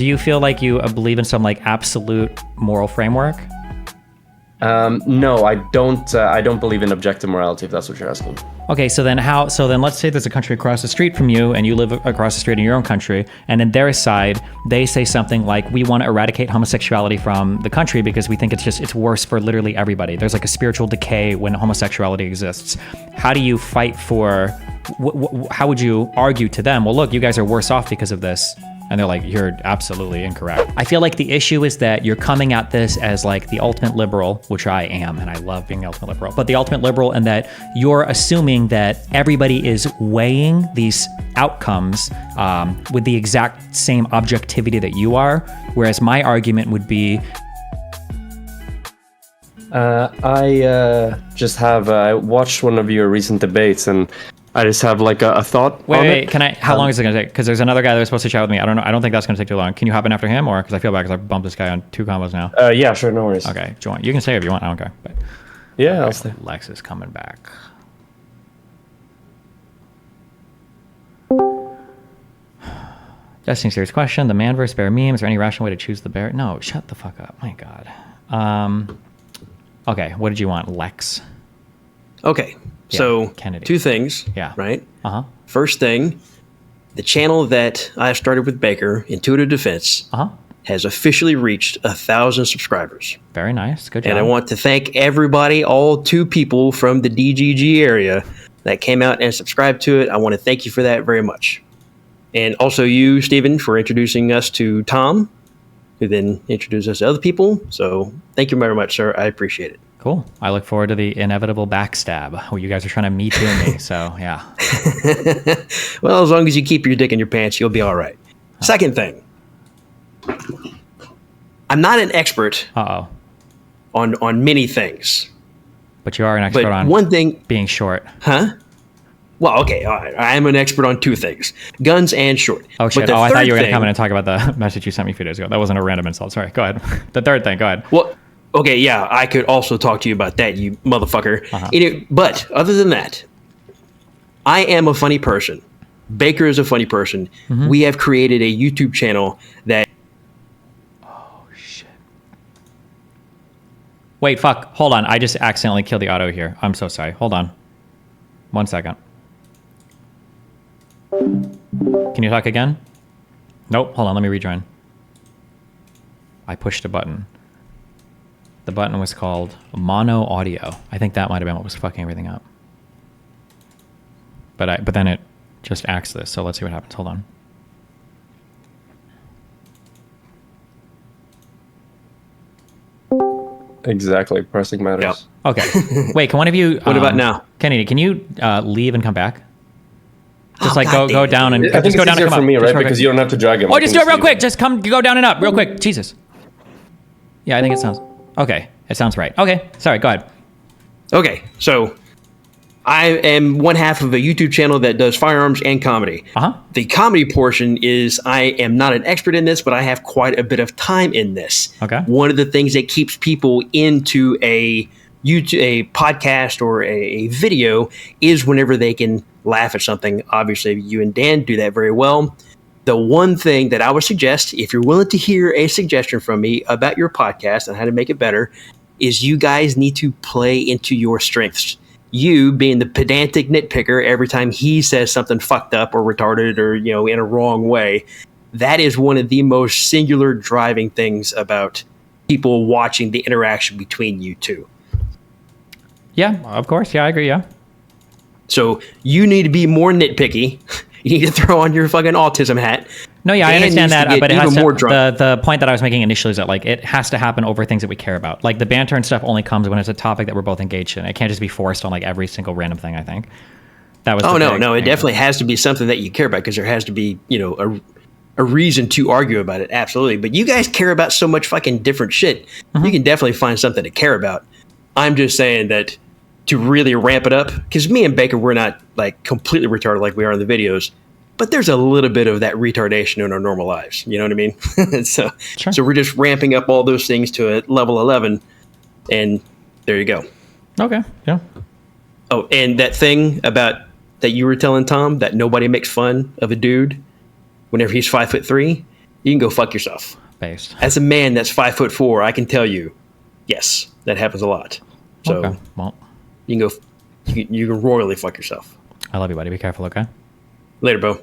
Do you feel like you believe in some like absolute moral framework? No, I don't. I don't believe in objective morality, if that's what you're asking. Okay, so then how? So then let's say there's a country across the street from you, and you live across the street in your own country, and in their side, they say something like, "We want to eradicate homosexuality from the country because we think it's worse for literally everybody." There's like a spiritual decay when homosexuality exists. How do you fight for? How would you argue to them? Well, look, you guys are worse off because of this. And they're like, you're absolutely incorrect. I feel like the issue is that you're coming at this as like the ultimate liberal, which I am, and I love being the ultimate liberal, but the ultimate liberal in that you're assuming that everybody is weighing these outcomes with the exact same objectivity that you are. Whereas my argument would be, I watched one of your recent debates, and I just have like a thought. Wait, can I? How long is it going to take? Because there's another guy that was supposed to chat with me. I don't know. I don't think that's going to take too long. Can you hop in after him, or because I feel bad because I bumped this guy on 2 combos now. Yeah, sure, no worries. Okay, join. You can stay if you want. I don't care. But yeah, okay, I'll stay. Lex is coming back. Testing serious question. The man versus bear meme. Is there any rational way to choose the bear? No, shut the fuck up. My God. Okay, what did you want, Lex? Okay. Yeah, so Kennedy. 2 things, Yeah. right? Uh-huh. First thing, the channel that I started with Baker, Intuitive Defense, has officially reached 1,000 subscribers. Very nice. Good job. And I want to thank everybody, all 2 people from the DGG area that came out and subscribed to it. I want to thank you for that very much. And also you, Stephen, for introducing us to Tom, who then introduced us to other people. So thank you very much, sir. I appreciate it. Cool. I look forward to the inevitable backstab where you guys are trying to Me Too me. So, yeah. Well, as long as you keep your dick in your pants, you'll be all right. Second thing. I'm not an expert on many things. But you are an expert on one thing, being short. Huh? Well, okay. All right. I am an expert on 2 things. Guns and short. Oh, shit. But I thought you were going to thing- come in and talk about the message you sent me a few days ago. That wasn't a random insult. Sorry. Go ahead. The third thing. Go ahead. Well, okay, yeah, I could also talk to you about that, you motherfucker. But other than that, I am a funny person. Baker is a funny person. Mm-hmm. We have created a YouTube channel that... Oh, shit. Wait, fuck. Hold on. I just accidentally killed the auto here. I'm so sorry. Hold on. 1 second. Can you talk again? Nope. Hold on. Let me rejoin. I pushed a button. The button was called mono audio. I think that might have been what was fucking everything up. But then it just acts this. So let's see what happens. Hold on. Exactly. Pressing matters. Yep. Okay. Wait, can one of you... What about now? Kennedy, can you leave and come back? Just Oh, like God go damn down and... I think just go it's down easier and come for me, up. right? Just real Because quick. you don't have to drag him. Oh, I just can do it real leave quick. him. Just go down and up real quick. Jesus. Yeah, I think it sounds... Okay. It sounds right. Okay. Sorry, go ahead. Okay, so I am one half of a YouTube channel that does firearms and comedy. The comedy portion is I am not an expert in this, but I have quite a bit of time in this. Okay. One of the things that keeps people into a podcast or a video is whenever they can laugh at something. Obviously, you and Dan do that very well. The one thing that I would suggest, if you're willing to hear a suggestion from me about your podcast and how to make it better, is you guys need to play into your strengths. You being the pedantic nitpicker every time he says something fucked up or retarded or, in a wrong way. That is one of the most singular driving things about people watching the interaction between you two. Yeah, of course. Yeah, I agree. Yeah. So you need to be more nitpicky. You need to throw on your fucking autism hat. No, yeah, I understand that, but it has to, more drunk. the point that I was making initially is that like it has to happen over things that we care about. Like the banter and stuff only comes when it's a topic that we're both engaged in. It can't just be forced on like every single random thing, I think. That was no, it definitely has to be something that you care about because there has to be, a reason to argue about it. Absolutely. But you guys care about so much fucking different shit. Mm-hmm. You can definitely find something to care about. I'm just saying that to really ramp it up, because me and Baker, we're not like completely retarded like we are in the videos, but there's a little bit of that retardation in our normal lives. You know what I mean? So we're just ramping up all those things to a level 11, and there you go. Okay. Yeah. Oh, and that thing about that you were telling Tom that nobody makes fun of a dude whenever he's 5'3", you can go fuck yourself. Based. As a man that's 5'4", I can tell you, yes, that happens a lot. So Okay. Well, you can go, you can royally fuck yourself. I love you, buddy. Be careful, okay? Later, Bo.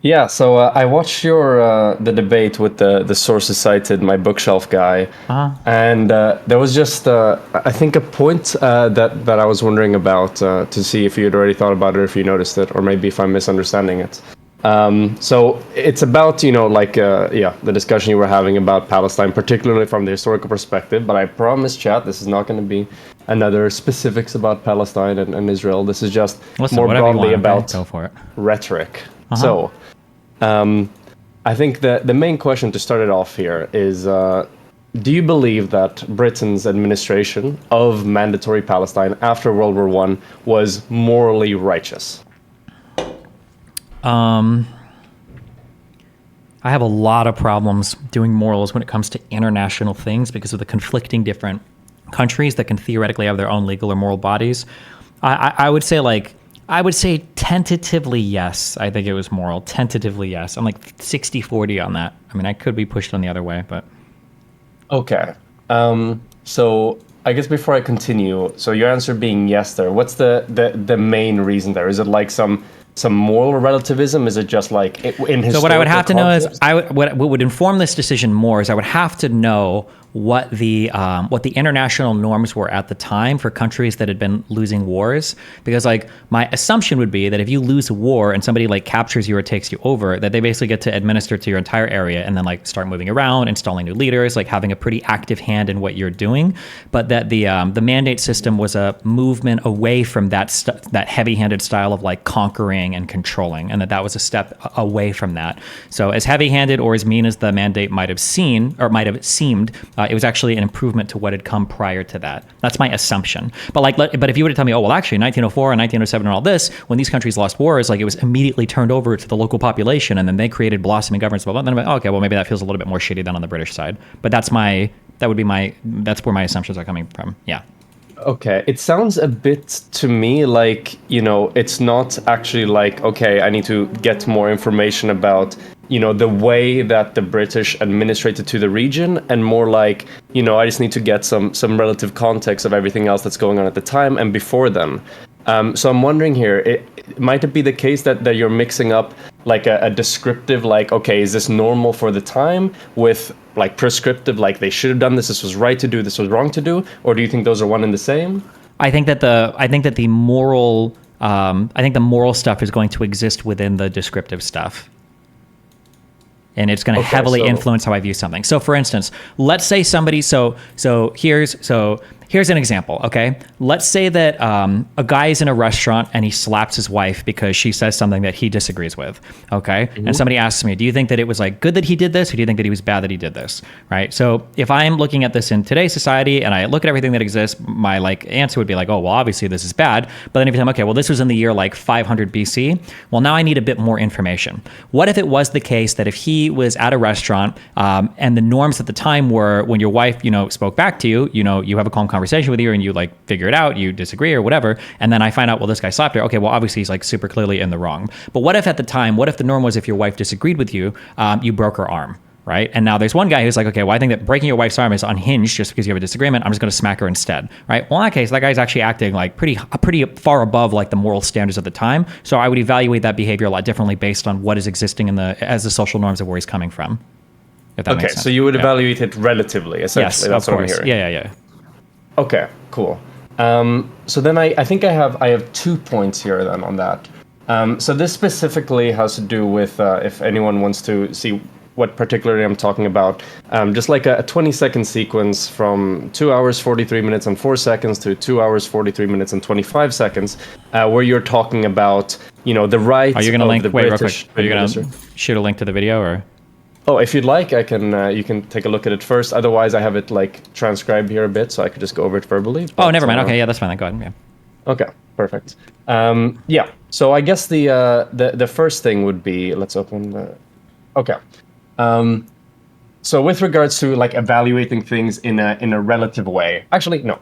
Yeah, so I watched your the debate with the sources cited, my bookshelf guy, and there was just I think a point that I was wondering about to see if you had already thought about it, or if you noticed it, or maybe if I'm misunderstanding it. So it's about the discussion you were having about Palestine, particularly from the historical perspective. But I promise, chat, this is not going to be another specifics about Palestine and Israel. This is just more broadly about Go for it. rhetoric. So, I think the main question to start it off here is, do you believe that Britain's administration of mandatory Palestine after World War I was morally righteous? I have a lot of problems doing morals when it comes to international things because of the conflicting different countries that can theoretically have their own legal or moral bodies. I would say tentatively yes. I think it was moral. Tentatively yes. I'm like 60-40 on that. I mean, I could be pushed on the other way, but... Okay. So I guess before I continue, so your answer being yes there, what's the main reason there? Is it like some moral relativism? Is it just like in historical So what I would have to know is, context? what would inform this decision more is I would have to know what the international norms were at the time for countries that had been losing wars, because like my assumption would be that if you lose a war and somebody like captures you or takes you over, that they basically get to administer to your entire area and then like start moving around, installing new leaders, like having a pretty active hand in what you're doing, but that the mandate system was a movement away from that heavy-handed style of like conquering and controlling, and that was a step away from that. So as heavy-handed or as mean as the mandate might have seemed, it was actually an improvement to what had come prior to that. That's my assumption. But if you were to tell me, oh, well, actually, 1904 and 1907 and all this, when these countries lost wars, like it was immediately turned over to the local population, and then they created blossoming governments. Blah, blah, then I'm like, oh, okay, well, maybe that feels a little bit more shitty than on the British side. But that's where my assumptions are coming from. Yeah. Okay, it sounds a bit to me like, it's not actually like, okay, I need to get more information about, the way that the British administrated to the region, and more like, I just need to get some relative context of everything else that's going on at the time and before then. So I'm wondering here, might it be the case that you're mixing up like a descriptive, like, okay, is this normal for the time, with like prescriptive, like they should have done this was right to do, this was wrong to do, or do you think those are one and the same? I think that the moral stuff is going to exist within the descriptive stuff. And it's going to heavily influence how I view something. So, for instance, let's say somebody. Here's an example. Okay, let's say that a guy is in a restaurant and he slaps his wife because she says something that he disagrees with. Okay, and somebody asks me, "Do you think that it was like good that he did this, or do you think that he was bad that he did this?" Right. So, if I'm looking at this in today's society and I look at everything that exists, my like answer would be like, "Oh, well, obviously this is bad." But then if you tell me, "Okay, well, this was in the year like 500 BC," well, now I need a bit more information. What if it was the case that if he was at a restaurant and the norms at the time were when your wife, spoke back to you, you have a calm conversation with you and you like figure it out, you disagree or whatever, and then I find out, well, this guy slapped her. Okay, well, obviously he's like super clearly in the wrong. But what if at the time, what if the norm was if your wife disagreed with you, you broke her arm? Right. And now there's one guy who's like, okay, well, I think that breaking your wife's arm is unhinged just because you have a disagreement. I'm just going to smack her instead. Right. Well, in that case, that guy's actually acting like pretty far above like the moral standards of the time. So I would evaluate that behavior a lot differently based on what is existing as the social norms of where he's coming from. If that makes sense. So you would evaluate it relatively, essentially. Yes, that's of what course. I'm hearing. Yeah. Okay, cool. So then I think I have 2 points here then on that. So this specifically has to do with if anyone wants to see what particularly I'm talking about, just like a 20-second sequence from 2 hours, 43 minutes and 4 seconds to 2 hours, 43 minutes and 25 seconds, where you're talking about, the rights Are you going to link? the Wait, real British quick. Are you going to shoot a link to the video or? Oh, if you'd like, I can. You can take a look at it first. Otherwise, I have it like transcribed here a bit, so I could just go over it verbally. Oh, never mind. Okay, yeah, that's fine. Go ahead. Yeah. Okay, perfect. Yeah. So I guess the first thing would be, let's open the. Okay. So with regards to like evaluating things in a relative way, actually no.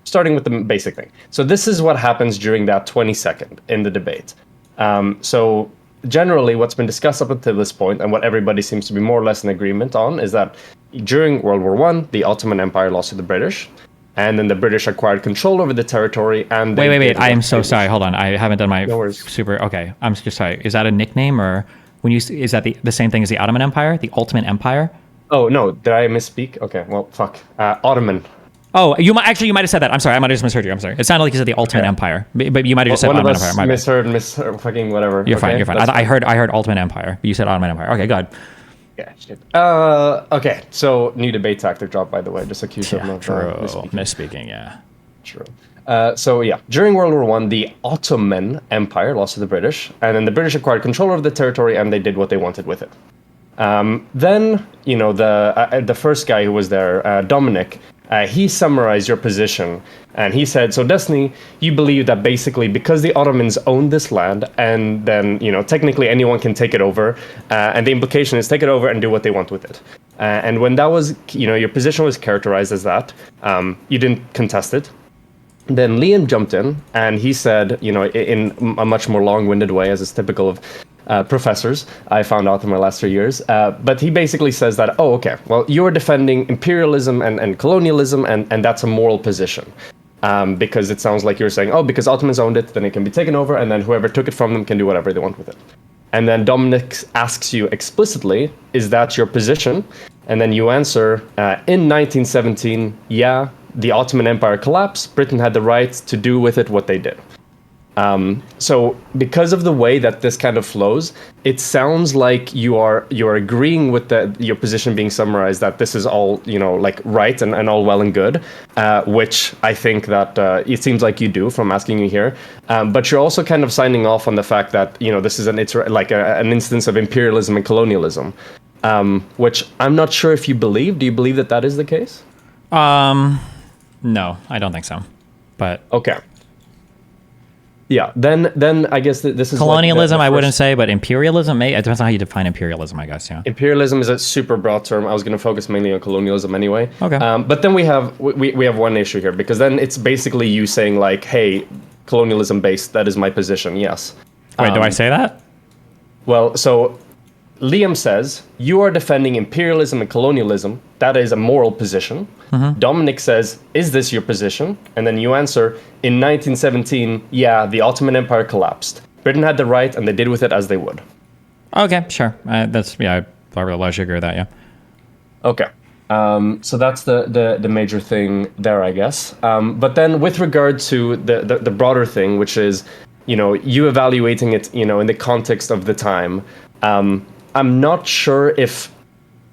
Starting with the basic thing. So this is what happens during that 20 second in the debate. So generally what's been discussed up until this point, and what everybody seems to be more or less in agreement on, is that during World War One, the Ottoman Empire lost to the British, and then the British acquired control over the territory. And wait! I am so sorry. Hold on, I haven't done my No worries. super. Okay, I'm just sorry. Is that a nickname, or when you is that the same thing as the Ottoman Empire, the Ultimate Empire? Oh no, did I misspeak? Okay, well, fuck. Ottoman. Oh, you might have said that. I'm sorry. I might have just misheard you. I'm sorry. It sounded like you said the Ultimate Empire, but you might have just said One of Ottoman us Empire. My bad. misheard, fucking whatever. You're okay? fine. You're fine. I heard Ultimate Empire. You said Ottoman Empire. Okay, good. Yeah, shit. Okay, so new debate tactic drop, by the way. Just accuse of misspeaking. Yeah. True. So yeah, during World War One, the Ottoman Empire lost to the British, and then the British acquired control over the territory, and they did what they wanted with it. Then, you know, the first guy who was there, Dominic, he summarized your position, and he said, so Destiny, you believe that basically because the Ottomans owned this land, and then, you know, technically anyone can take it over, and the implication is take it over and do what they want with it. And when that was, you know, your position was characterized as that, you didn't contest it. Then Liam jumped in, and he said, you know, in a much more long-winded way, as is typical of professors, I found out in my last 3 years. But he basically says that, oh, okay, well, you're defending imperialism and colonialism, and that's a moral position. Because it sounds like you're saying, oh, because Ottomans owned it, then it can be taken over, and then whoever took it from them can do whatever they want with it. And then Dominic asks you explicitly, is that your position? And then you answer, in 1917, yeah, the Ottoman Empire collapsed, Britain had the right to do with it what they did. So because of the way that this kind of flows, it sounds like you're agreeing with your position being summarized, that this is all, you know, like right and all well and good, which I think that it seems like you do from asking you here. But you're also kind of signing off on the fact that, you know, this is an instance of imperialism and colonialism, which I'm not sure if you believe. Do you believe that that is the case? No, I don't think so. But okay. Yeah, then I guess this is colonialism. Like I wouldn't say, but imperialism. It depends on how you define imperialism, I guess. Yeah. Imperialism is a super broad term. I was going to focus mainly on colonialism anyway. Okay. But then we have one issue here, because then it's basically you saying like, hey, colonialism based. That is my position. Yes. Wait, do I say that? Well, so Liam says you are defending imperialism and colonialism. That is a moral position. Mm-hmm. Dominic says, is this your position? And then you answer, in 1917, yeah, the Ottoman Empire collapsed. Britain had the right, and they did with it as they would. Okay, sure. I probably largely agree with that, yeah. Okay. So that's the major thing there, I guess. But then with regard to the broader thing, which is, you know, you evaluating it, you know, in the context of the time, I'm not sure if,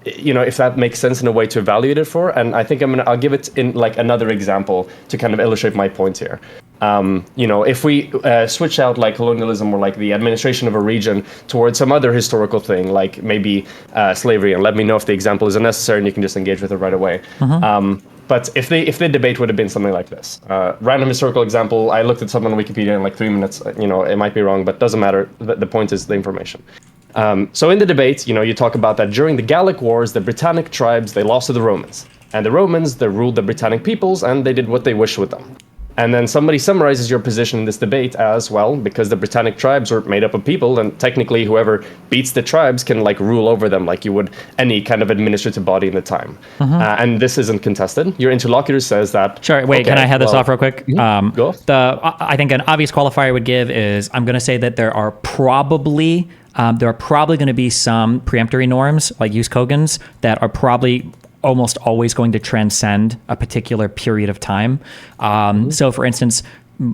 you know, if that makes sense in a way to evaluate it for. And I think I'll give it in like another example to kind of illustrate my point here. You know, if we switch out like colonialism or like the administration of a region towards some other historical thing, like maybe slavery, and let me know if the example is unnecessary and you can just engage with it right away. Mm-hmm. But if the debate would have been something like this, random historical example, I looked at something on Wikipedia in like 3 minutes, you know, it might be wrong, but doesn't matter. The point is the information. So in the debate, you know, you talk about that during the Gallic Wars, the Britannic tribes, they lost to the Romans. And the Romans, they ruled the Britannic peoples, and they did what they wished with them. And then somebody summarizes your position in this debate as, well, because the Britannic tribes are made up of people, and technically whoever beats the tribes can, like, rule over them like you would any kind of administrative body in the time. Mm-hmm. And this isn't contested. Your interlocutor says that... Sure, wait, okay, can I head this off real quick? Mm-hmm. Go. I think an obvious qualifier I would give is, I'm going to say that there are probably going to be some peremptory norms, like use Kogan's, that are probably almost always going to transcend a particular period of time. So, for instance,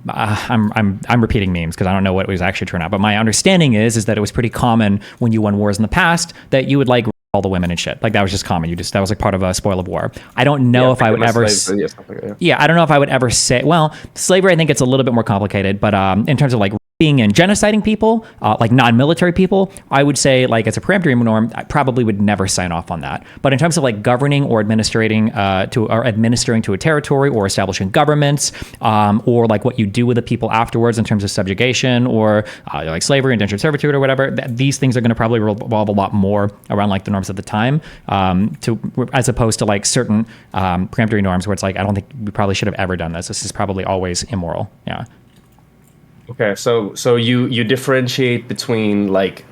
I'm repeating memes because I don't know what it was actually turned out, but my understanding is that it was pretty common when you won wars in the past that you would like all the women and shit. Like that was just common. That was like part of a spoil of war. I don't know if I would ever. I don't know if I would ever say. Well, slavery, I think it's a little bit more complicated, but in terms of like being and genociding people, like non-military people, I would say, like, as a peremptory norm, I probably would never sign off on that. But in terms of like governing or administering to a territory or establishing governments, or like what you do with the people afterwards in terms of subjugation or like slavery, indentured servitude, or whatever, these things are going to probably revolve a lot more around like the norms of the time, as opposed to like certain peremptory norms where it's like, I don't think we probably should have ever done this. This is probably always immoral. Yeah. Okay, so you differentiate between like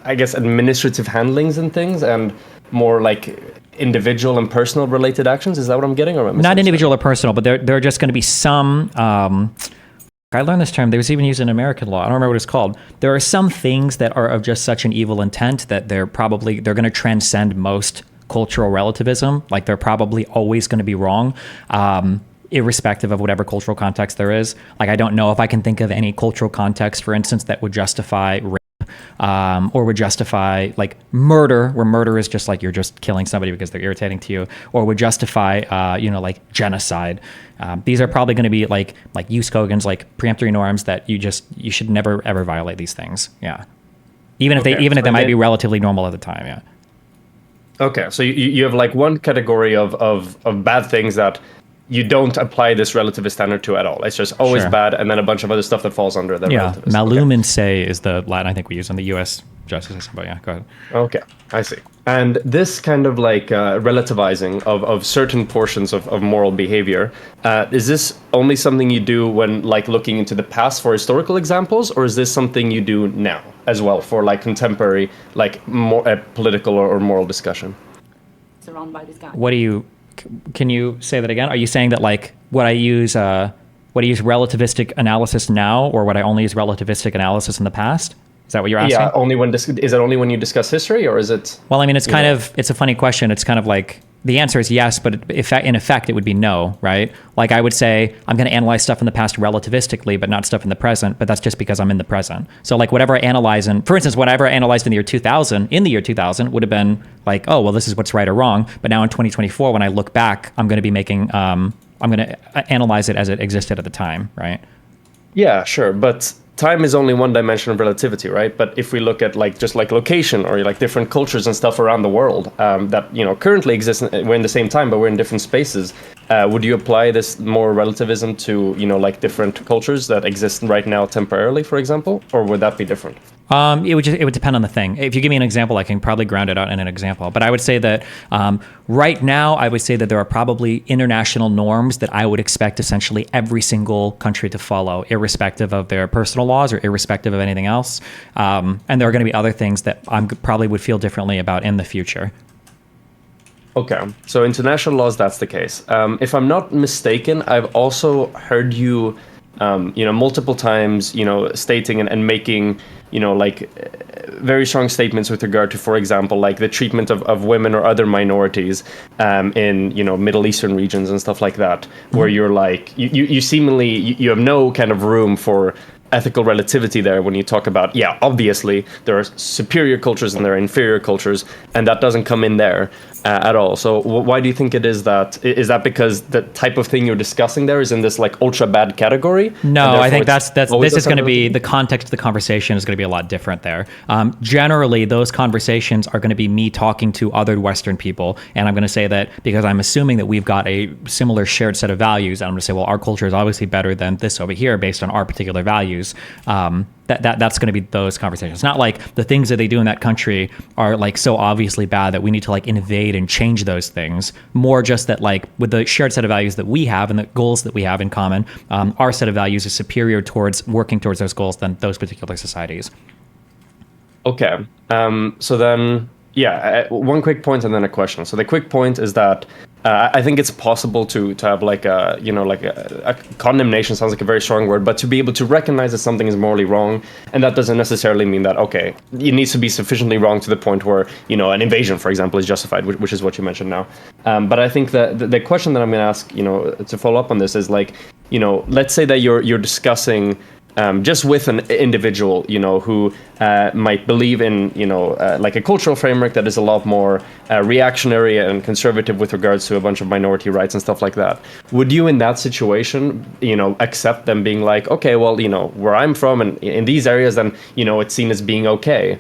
I guess administrative handlings and things and more like individual and personal related actions. Is that what I'm getting, or am I Not misunderstanding? individual or personal, but there are just going to be some. I learned this term. There was even used in American law. I don't remember what it's called. There are some things that are of just such an evil intent that they're going to transcend most cultural relativism. Like they're probably always going to be wrong. Irrespective of whatever cultural context there is. Like, I don't know if I can think of any cultural context, for instance, that would justify rape, or would justify like murder, where murder is just like you're just killing somebody because they're irritating to you, or would justify, like genocide. These are probably going to be like use Kogan's like peremptory norms that you should never ever violate these things. Yeah, even if they might be relatively normal at the time. Yeah. Okay, so you have like one category of bad things that you don't apply this relativist standard to at all. It's just always Sure. bad, and then a bunch of other stuff that falls under the Yeah, relativist. malum in se is the Latin I think we use in the U.S. justice system. But yeah, go ahead. Okay, I see. And this kind of like relativizing of certain portions of moral behavior, is this only something you do when like looking into the past for historical examples, or is this something you do now as well for like contemporary, like more political or moral discussion? Surrounded by this guy. What do you? Can you say that again? Are you saying that like would I use relativistic analysis now, or would I only use relativistic analysis in the past? Is that what you're asking? Yeah, only when is it only when you discuss history, or is it? Well, I mean, it's it's a funny question. It's kind of like the answer is yes, but in effect, it would be no, right? Like I would say, I'm going to analyze stuff in the past relativistically, but not stuff in the present. But that's just because I'm in the present. So like whatever I analyze, for instance, whatever I analyzed in the year 2000 would have been like, oh, well, this is what's right or wrong. But now in 2024, when I look back, I'm going to be making, I'm going to analyze it as it existed at the time, right? Yeah, sure, but time is only one dimension of relativity, right? But if we look at like just like location or like different cultures and stuff around the world that currently exist, we're in the same time, but we're in different spaces. Would you apply this more relativism to like different cultures that exist right now temporarily, for example, or would that be different? It would depend on the thing. If you give me an example, I can probably ground it out in an example. But I would say that right now, I would say that there are probably international norms that I would expect essentially every single country to follow, irrespective of their personal laws or irrespective of anything else. And there are going to be other things that I probably would feel differently about in the future. Okay, so international laws, that's the case. If I'm not mistaken, I've also heard you, multiple times, stating and making, like very strong statements with regard to, for example, like the treatment of women or other minorities in, Middle Eastern regions and stuff like that, where you're like, you seemingly, you have no kind of room for ethical relativity there when you talk about, yeah, obviously there are superior cultures and there are inferior cultures, and that doesn't come in there at all. So why do you think it is that? Is that because the type of thing you're discussing there is in this like ultra bad category? No, I think this is going to be, the context of the conversation is going to be a lot different there. Generally, those conversations are going to be me talking to other Western people, and I'm going to say that because I'm assuming that we've got a similar shared set of values, and I'm going to say, well, our culture is obviously better than this over here based on our particular values. That's going to be those conversations. Not like the things that they do in that country are like so obviously bad that we need to like invade and change those things. More just that like with the shared set of values that we have and the goals that we have in common, our set of values is superior towards working towards those goals than those particular societies. Okay. So then, yeah, one quick point and then a question. So the quick point is that I think it's possible to have like a condemnation sounds like a very strong word, but to be able to recognize that something is morally wrong, and that doesn't necessarily mean that, okay, it needs to be sufficiently wrong to the point where, an invasion, for example, is justified, which is what you mentioned now. But I think that the question that I'm going to ask, to follow up on this is like, let's say that you're discussing just with an individual, who might believe in, like a cultural framework that is a lot more reactionary and conservative with regards to a bunch of minority rights and stuff like that. Would you, in that situation, accept them being like, okay, well, where I'm from and in these areas, then, it's seen as being okay?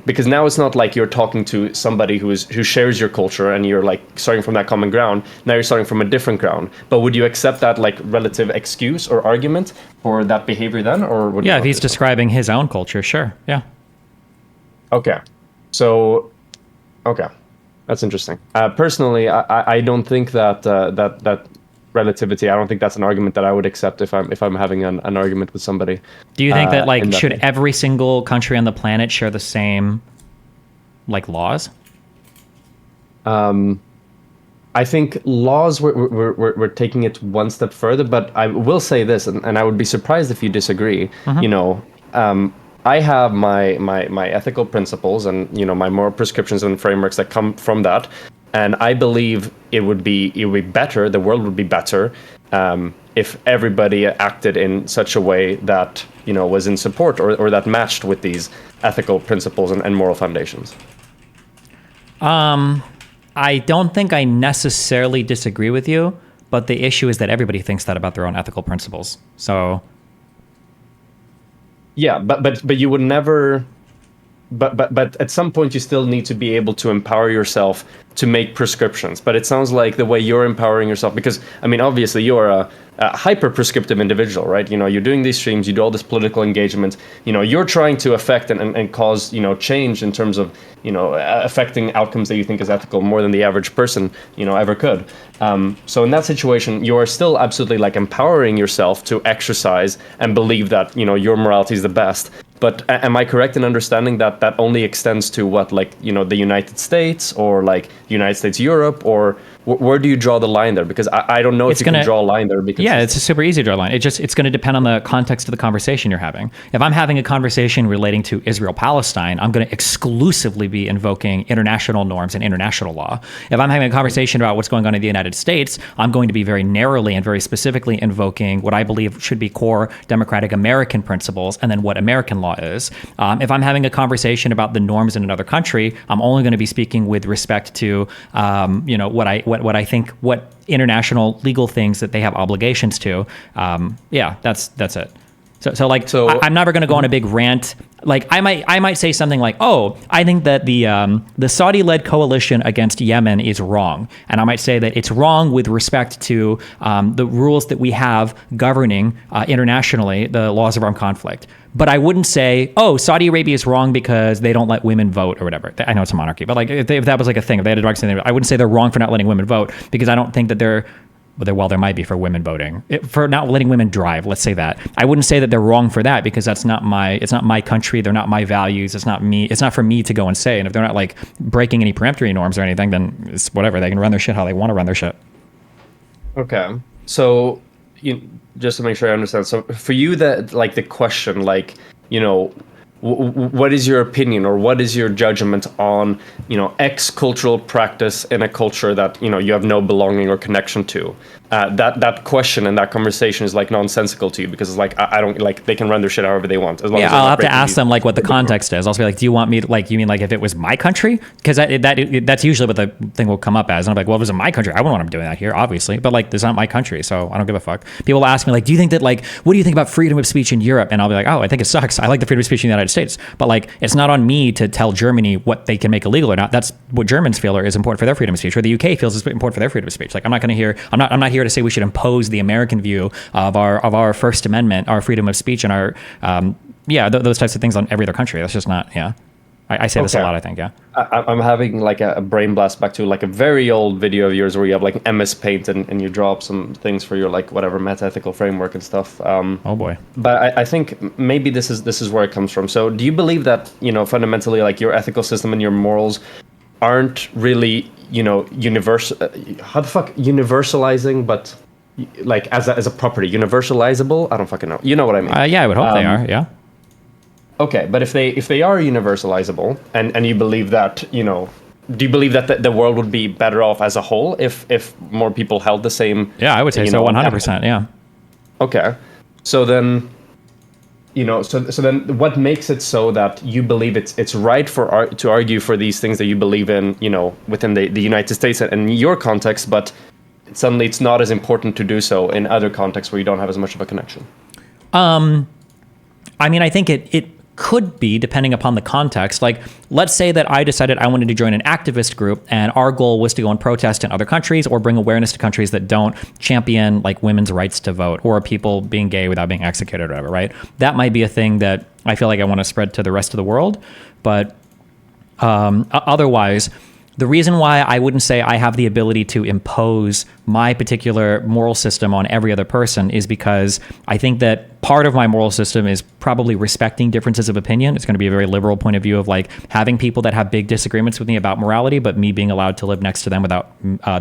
Because now it's not like you're talking to somebody who shares your culture and you're like starting from that common ground. Now you're starting from a different ground. But would you accept that like relative excuse or argument for that behavior then, or would if he's describing his own culture, sure, yeah. Okay, so that's interesting. Personally, I don't think that relativity. I don't think that's an argument that I would accept if I'm having an argument with somebody. Do you think that in that should way. every single country on the planet share the same laws? I think laws we're taking it one step further, but I will say this, and I would be surprised if you disagree. I have my ethical principles and my moral prescriptions and frameworks that come from that, and I believe it would be better. The world would be better if everybody acted in such a way that was in support or that matched with these ethical principles and moral foundations. I don't think I necessarily disagree with you, but the issue is that everybody thinks that about their own ethical principles. So, yeah, but you would never. But at some point you still need to be able to empower yourself to make prescriptions. But it sounds like the way you're empowering yourself, because I mean, obviously you're a hyper prescriptive individual, right? You're doing these streams, you do all this political engagement. You're trying to affect and cause change in terms of affecting outcomes that you think is ethical more than the average person ever could. So in that situation, you are still absolutely empowering yourself to exercise and believe that your morality is the best. But am I correct in understanding that that only extends to what, the United States or United States, Europe, or where do you draw the line there? Because I don't know if you can draw a line there. Because it's super easy to draw a line. It's going to depend on the context of the conversation you're having. If I'm having a conversation relating to Israel-Palestine, I'm going to exclusively be invoking international norms and international law. If I'm having a conversation about what's going on in the United States, I'm going to be very narrowly and very specifically invoking what I believe should be core democratic American principles and then what American law is. If I'm having a conversation about the norms in another country, I'm only going to be speaking with respect to what I think, what international legal things that they have obligations to. That's it. So I'm never going to go on a big rant. I might say something like, oh, I think that the Saudi-led coalition against Yemen is wrong. And I might say that it's wrong with respect to the rules that we have governing internationally the laws of armed conflict. But I wouldn't say, oh, Saudi Arabia is wrong because they don't let women vote or whatever. I know it's a monarchy, but if that was a thing, if they had a drug thing, I wouldn't say they're wrong for not letting women vote, because I don't think that there might be for women voting, for not letting women drive. Let's say that. I wouldn't say that they're wrong for that, because it's not my country. They're not my values. It's not me. It's not for me to go and say. And if they're not breaking any peremptory norms or anything, then it's whatever. They can run their shit how they want to run their shit. Okay. So just to make sure I understand. So for you, that the question, what is your opinion or what is your judgment on, X cultural practice in a culture that, you have no belonging or connection to? That question and that conversation is nonsensical to you, because it's I don't they can run their shit however they want. As long as I'll have to ask them what the context is. I'll be do you want me to, you mean if it was my country? Because that's usually what the thing will come up as. And I'm well, if it was my country, I wouldn't want them doing that here, obviously. But it's not my country, so I don't give a fuck. People ask me do you think that what do you think about freedom of speech in Europe? And I'll be oh, I think it sucks. I like the freedom of speech in the United States, but it's not on me to tell Germany what they can make illegal or not. That's what Germans feel is important for their freedom of speech, or the UK feels is important for their freedom of speech. I'm not here to say we should impose the American view of our First Amendment, our freedom of speech, and our those types of things on every other country. That's just not. I say this a lot, I think. I'm having a brain blast back to a very old video of yours where you have MS Paint and you draw up some things for your whatever meta-ethical framework and stuff. Oh boy. But I think maybe this is where it comes from. So do you believe that fundamentally your ethical system and your morals aren't really universalizing, but as a property, universalizable? I don't fucking know. You know what I mean? I would hope they are. Yeah. Okay, but if they are universalizable, and you believe that, do you believe that the world would be better off as a whole if more people held the same? Yeah, I would say so. 100%. Yeah. Okay, so then, so then, what makes it so that you believe it's right to argue for these things that you believe in, within the United States and your context, but suddenly it's not as important to do so in other contexts where you don't have as much of a connection? I mean, I think it could be, depending upon the context. Let's say that I decided I wanted to join an activist group, and our goal was to go and protest in other countries or bring awareness to countries that don't champion women's rights to vote, or people being gay without being executed or whatever, right? That might be a thing that I feel I want to spread to the rest of the world. But otherwise, The reason why I wouldn't say I have the ability to impose my particular moral system on every other person is because I think that part of my moral system is probably respecting differences of opinion. It's going to be a very liberal point of view of like having people that have big disagreements with me about morality, but me being allowed to live next to them without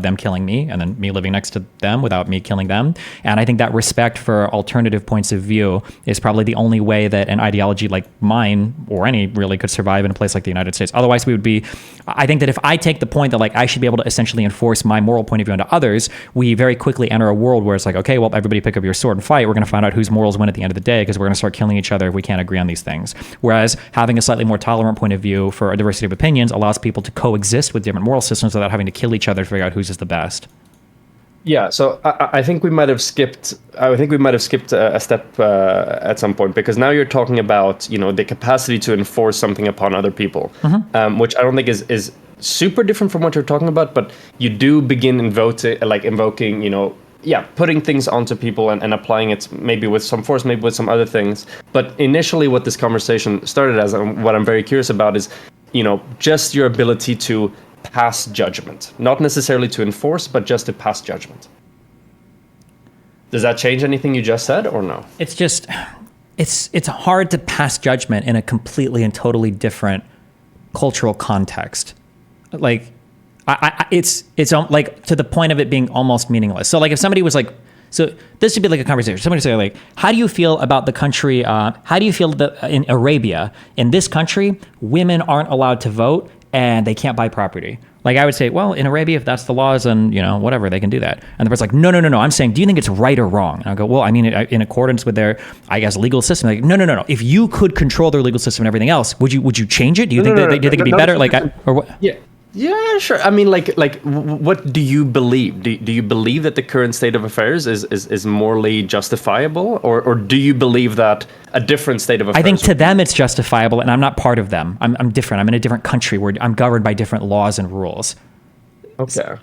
them killing me, and then me living next to them without me killing them. And I think that respect for alternative points of view is probably the only way that an ideology like mine or any really could survive in a place like the United States. Otherwise, we would be, I think that if I take the point that like I should be able to essentially enforce my moral point of view onto others, we very quickly enter a world where it's like, okay, well, everybody pick up your sword and fight. We're going to find out whose morals win at the end of the day because we're going to start killing each other if we can't agree on these things. Whereas having a slightly more tolerant point of view for a diversity of opinions allows people to coexist with different moral systems without having to kill each other to figure out whose is the best. Yeah, so I think we might have skipped. I think we might have skipped a step at some point, because now you're talking about, you know, the capacity to enforce something upon other people, which I don't think is super different from what you're talking about. But you do begin invoking, you know, putting things onto people and applying it maybe with some force, maybe with some other things. But initially, what this conversation started as, and what I'm very curious about, is, you know, just your ability to pass judgment, not necessarily to enforce, but just to pass judgment. Does that change anything you just said, or no? It's just, it's hard to pass judgment in a completely and totally different cultural context. Like, it's like to the point of it being almost meaningless. So like if somebody was like, so this would be like a conversation. Somebody would say like, how do you feel about the country? How do you feel that in Arabia, in this country, women aren't allowed to vote and they can't buy property? Like I would say, well, in Arabia, if that's the laws, and you know, whatever, they can do that. And the person's like, no. I'm saying, do you think it's right or wrong? And I go, well, I mean, in accordance with their, I guess, legal system. Like, no. If you could control their legal system and everything else, would you change it? Do you think it'd be better? Like, or what? Yeah. Yeah, sure. I mean, like, what do you believe? Do you believe that the current state of affairs is morally justifiable, or do you believe that a different state of affairs? I think to them it's justifiable, and I'm not part of them. I'm different. I'm in a different country where I'm governed by different laws and rules. Okay,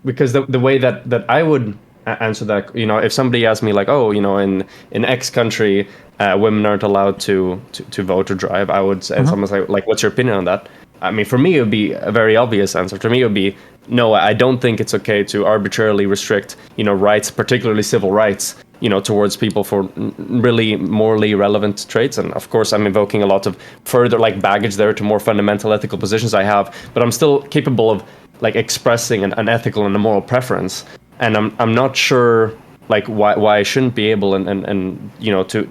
because the way that I would answer that, you know, if somebody asked me like, oh, you know, in X country, women aren't allowed to vote or drive, I would say, and someone's like, what's your opinion on that? I mean, for me, it would be a very obvious answer. To me, it would be, no, I don't think it's okay to arbitrarily restrict, you know, rights, particularly civil rights, you know, towards people for really morally relevant traits. And of course, I'm invoking a lot of further like baggage there to more fundamental ethical positions I have, but I'm still capable of like expressing an ethical and a moral preference. And I'm not sure like why I shouldn't be able and you know, to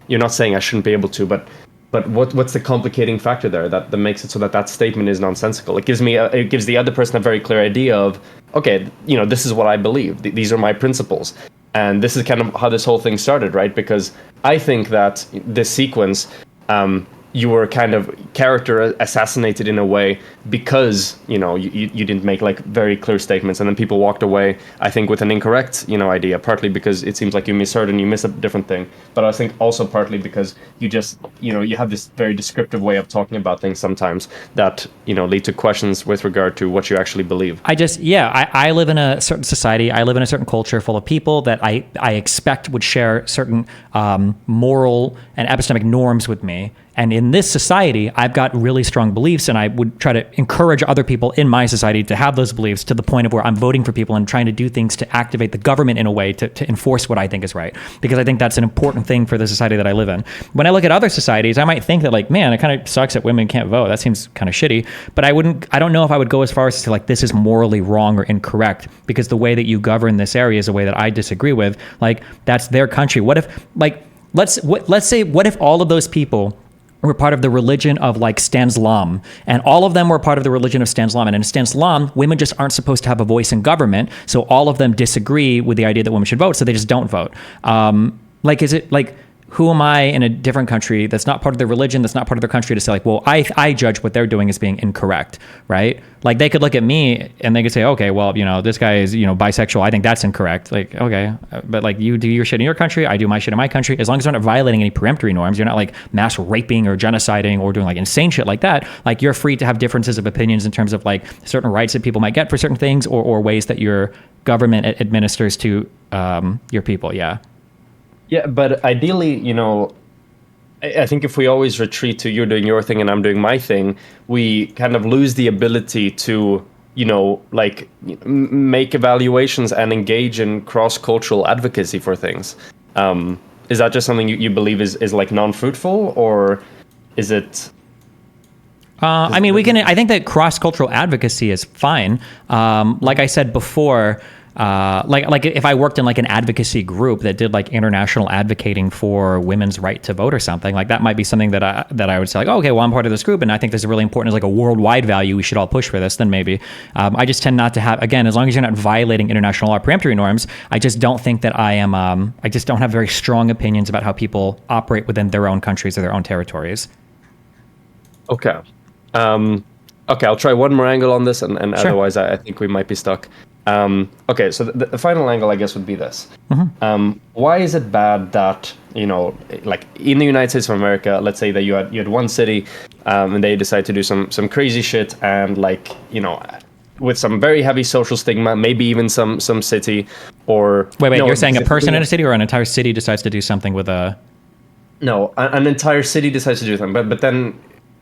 you're not saying I shouldn't be able to, but what's the complicating factor there that makes it so that statement is nonsensical? It gives the other person a very clear idea of, okay, you know, this is what I believe. These are my principles. And this is kind of how this whole thing started, right? Because I think that this sequence, you were kind of character assassinated in a way because, you know, you didn't make like very clear statements, and then people walked away, I think, with an incorrect, you know, idea, partly because it seems like you misheard and you missed a different thing, but I think also partly because you just, you know, you have this very descriptive way of talking about things sometimes that, you know, lead to questions with regard to what you actually believe. I live in a certain society, I live in a certain culture full of people that I expect would share certain moral and epistemic norms with me. And in this society, I've got really strong beliefs, and I would try to encourage other people in my society to have those beliefs to the point of where I'm voting for people and trying to do things to activate the government in a way to enforce what I think is right. Because I think that's an important thing for the society that I live in. When I look at other societies, I might think that like, man, it kind of sucks that women can't vote. That seems kind of shitty. But I don't know if I would go as far as to say like, this is morally wrong or incorrect, because the way that you govern this area is a way that I disagree with. Like, that's their country. What if, like, let's say, what if all of those people were part of the religion of like Stanislam, and all of them were part of the religion of Stanislam, and in Stanislam, women just aren't supposed to have a voice in government, so all of them disagree with the idea that women should vote, so they just don't vote. Like, is it like, who am I in a different country that's not part of their religion, that's not part of their country, to say like, well, I judge what they're doing as being incorrect, right? Like, they could look at me and they could say, okay, well, you know, this guy is, you know, bisexual, I think that's incorrect. Like, okay, but like, you do your shit in your country, I do my shit in my country. As long as you're not violating any peremptory norms, you're not like mass raping or genociding or doing like insane shit like that. Like, you're free to have differences of opinions in terms of like certain rights that people might get for certain things, or ways that your government administers to your people. Yeah. Yeah, but ideally, you know, I think if we always retreat to you're doing your thing and I'm doing my thing, we kind of lose the ability to, like make evaluations and engage in cross-cultural advocacy for things. Is that just something you believe is like non-fruitful, or is it? I mean, I think that cross-cultural advocacy is fine. Like I said before, like if I worked in like an advocacy group that did like international advocating for women's right to vote or something, like that might be something that I would say like, oh, okay, well, I'm part of this group and I think this is really important as like a worldwide value. We should all push for this. Then maybe. I just tend not to have, again, as long as you're not violating international law peremptory norms, I just don't think that I just don't have very strong opinions about how people operate within their own countries or their own territories. Okay. Okay, I'll try one more angle on this, and Sure. Otherwise I think we might be stuck. Okay, so the final angle, I guess, would be this. Why is it bad that, like in the United States of America, let's say that you had one city, and they decide to do some crazy shit, and like, with some very heavy social stigma, maybe even some city, or... Wait, you're saying a person in a city or an entire city decides to do something with a... No, an entire city decides to do something, but then...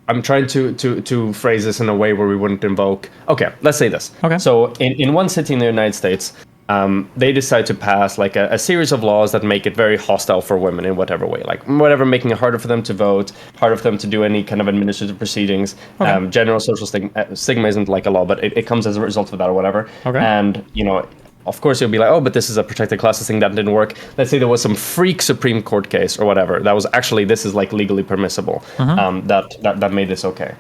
I'm trying to phrase this in a way where we wouldn't invoke... Okay, let's say this. Okay. So in one city in the United States, they decide to pass like a series of laws that make it very hostile for women in whatever way. Like whatever, making it harder for them to vote, harder for them to do any kind of administrative proceedings. Okay. General social stigma isn't like a law, but it comes as a result of that or whatever. Okay. And, of course, you'll be like, oh, but this is a protected classes thing that didn't work. Let's say there was some freak Supreme Court case or whatever that was actually, this is like legally permissible. That made this okay.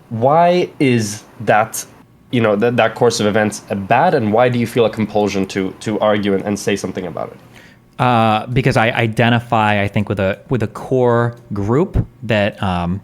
Why is that, that course of events bad, and why do you feel a compulsion to argue and say something about it? Because I identify, I think, with a core group that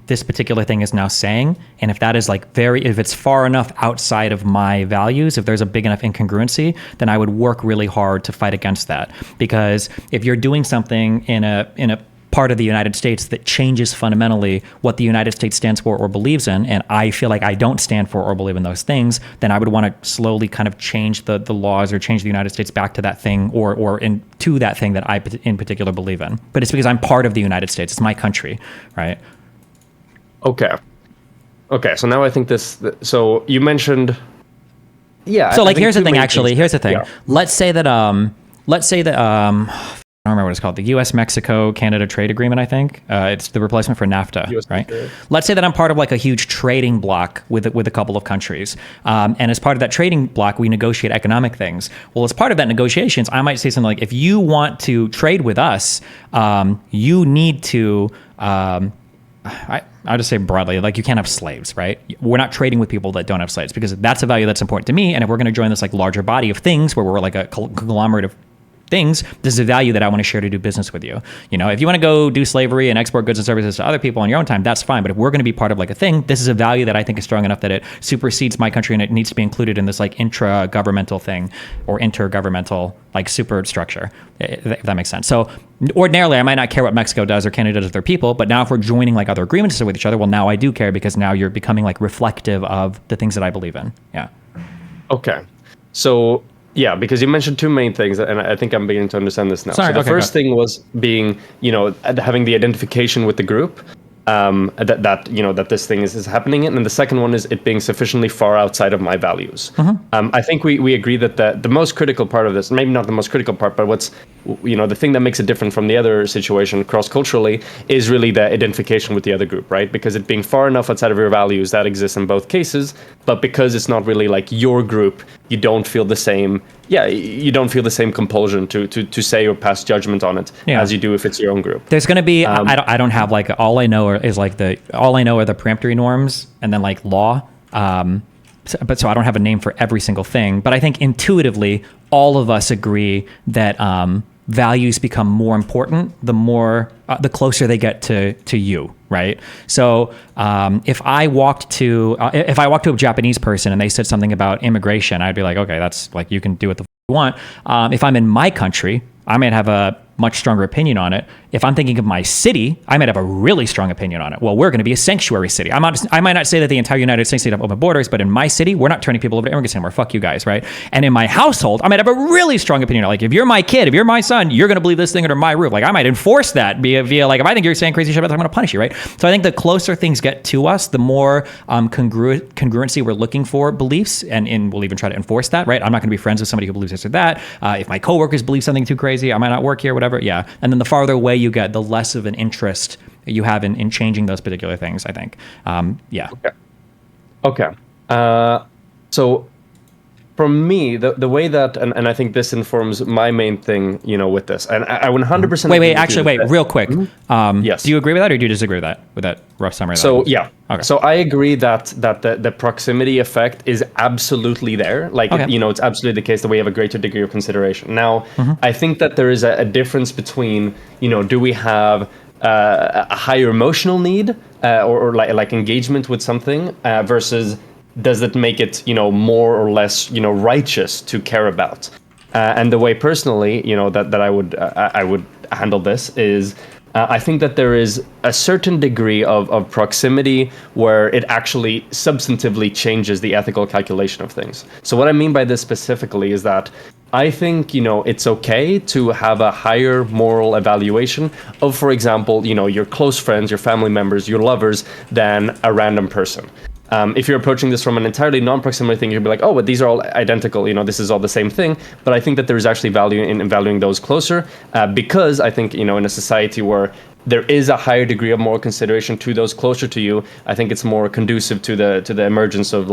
this particular thing is now saying, and if that is like if it's far enough outside of my values, if there's a big enough incongruency, then I would work really hard to fight against that. Because if you're doing something in a part of the United States that changes fundamentally what the United States stands for or believes in, and I feel like I don't stand for or believe in those things, then I would want to slowly kind of change the laws or change the United States back to that thing or to that thing that I in particular believe in. But it's because I'm part of the United States. It's my country, right? Okay, so now I think this... So you mentioned... Yeah. So like, here's the thing, actually. Here's the thing. Yeah. Let's say that I don't remember what it's called, the U.S.-Mexico-Canada trade agreement, I think. It's the replacement for NAFTA, US right? trade. Let's say that I'm part of like a huge trading bloc with a couple of countries. And as part of that trading bloc, we negotiate economic things. Well, as part of that negotiations, I might say something like, if you want to trade with us, you need to... I'll just say broadly, like you can't have slaves, right? We're not trading with people that don't have slaves because that's a value that's important to me. And if we're going to join this like larger body of things where we're like a conglomerate of things, this is a value that I want to share to do business with you. If you want to go do slavery and export goods and services to other people on your own time, that's fine. But if we're going to be part of like a thing, this is a value that I think is strong enough that it supersedes my country and it needs to be included in this like intra-governmental thing or intergovernmental like superstructure, if that makes sense. So ordinarily, I might not care what Mexico does or Canada does with their people, but now if we're joining like other agreements with each other, well, now I do care because now you're becoming like reflective of the things that I believe in. Yeah. Okay. So... Yeah, because you mentioned two main things, and I think I'm beginning to understand this now. Sorry, so the first thing was being, having the identification with the group, that this thing is happening in, and the second one is it being sufficiently far outside of my values. I think we agree that the most critical part of this, maybe not the most critical part, but what's the thing that makes it different from the other situation cross-culturally is really the identification with the other group, right? Because it being far enough outside of your values, that exists in both cases, but because it's not really like your group, you don't feel the same compulsion to say or pass judgment on it as you do if it's your own group. There's going to be I don't have like all I know are the peremptory norms and then like law. So I don't have a name for every single thing, but I think intuitively all of us agree that values become more important the closer they get to you, right? So if I walked to a Japanese person and they said something about immigration, I'd be like, okay, that's like, you can do what the you want. If I'm in my country, I might have a much stronger opinion on it. If I'm thinking of my city, I might have a really strong opinion on it. Well, we're going to be a sanctuary city. I might not say that the entire United States need to have open borders, but in my city, we're not turning people over to immigrants anymore. Fuck you guys, right? And in my household, I might have a really strong opinion. Like, if you're my kid, if you're my son, you're going to believe this thing under my roof. Like, I might enforce that via like, if I think you're saying crazy shit, I'm going to punish you, right? So I think the closer things get to us, the more congruency we're looking for beliefs, and we'll even try to enforce that, right? I'm not going to be friends with somebody who believes this or that. If my coworkers believe something too crazy, I might not work here, whatever. Yeah. And then the farther away you get, the less of an interest you have in changing those particular things, I think. Yeah. Okay. So for me, the way that, and I think this informs my main thing, with this, and I 100%. Wait, real quick. Yes. Do you agree with that, or do you disagree with that rough summary? So yeah. Okay. So I agree that the proximity effect is absolutely there. Like, Okay. It's absolutely the case that we have a greater degree of consideration. Now, I think that there is a difference between, do we have a higher emotional need or like engagement with something versus does it make it, more or less, righteous to care about? And the way personally, that I would handle this is I think that there is a certain degree of proximity where it actually substantively changes the ethical calculation of things. So what I mean by this specifically is that I think, it's okay to have a higher moral evaluation of, for example, your close friends, your family members, your lovers than a random person. If you're approaching this from an entirely non-proximity thing, you'd be like, oh, but these are all identical, this is all the same thing. But I think that there is actually value in valuing those closer because I think, in a society where there is a higher degree of moral consideration to those closer to you, I think it's more conducive to the emergence of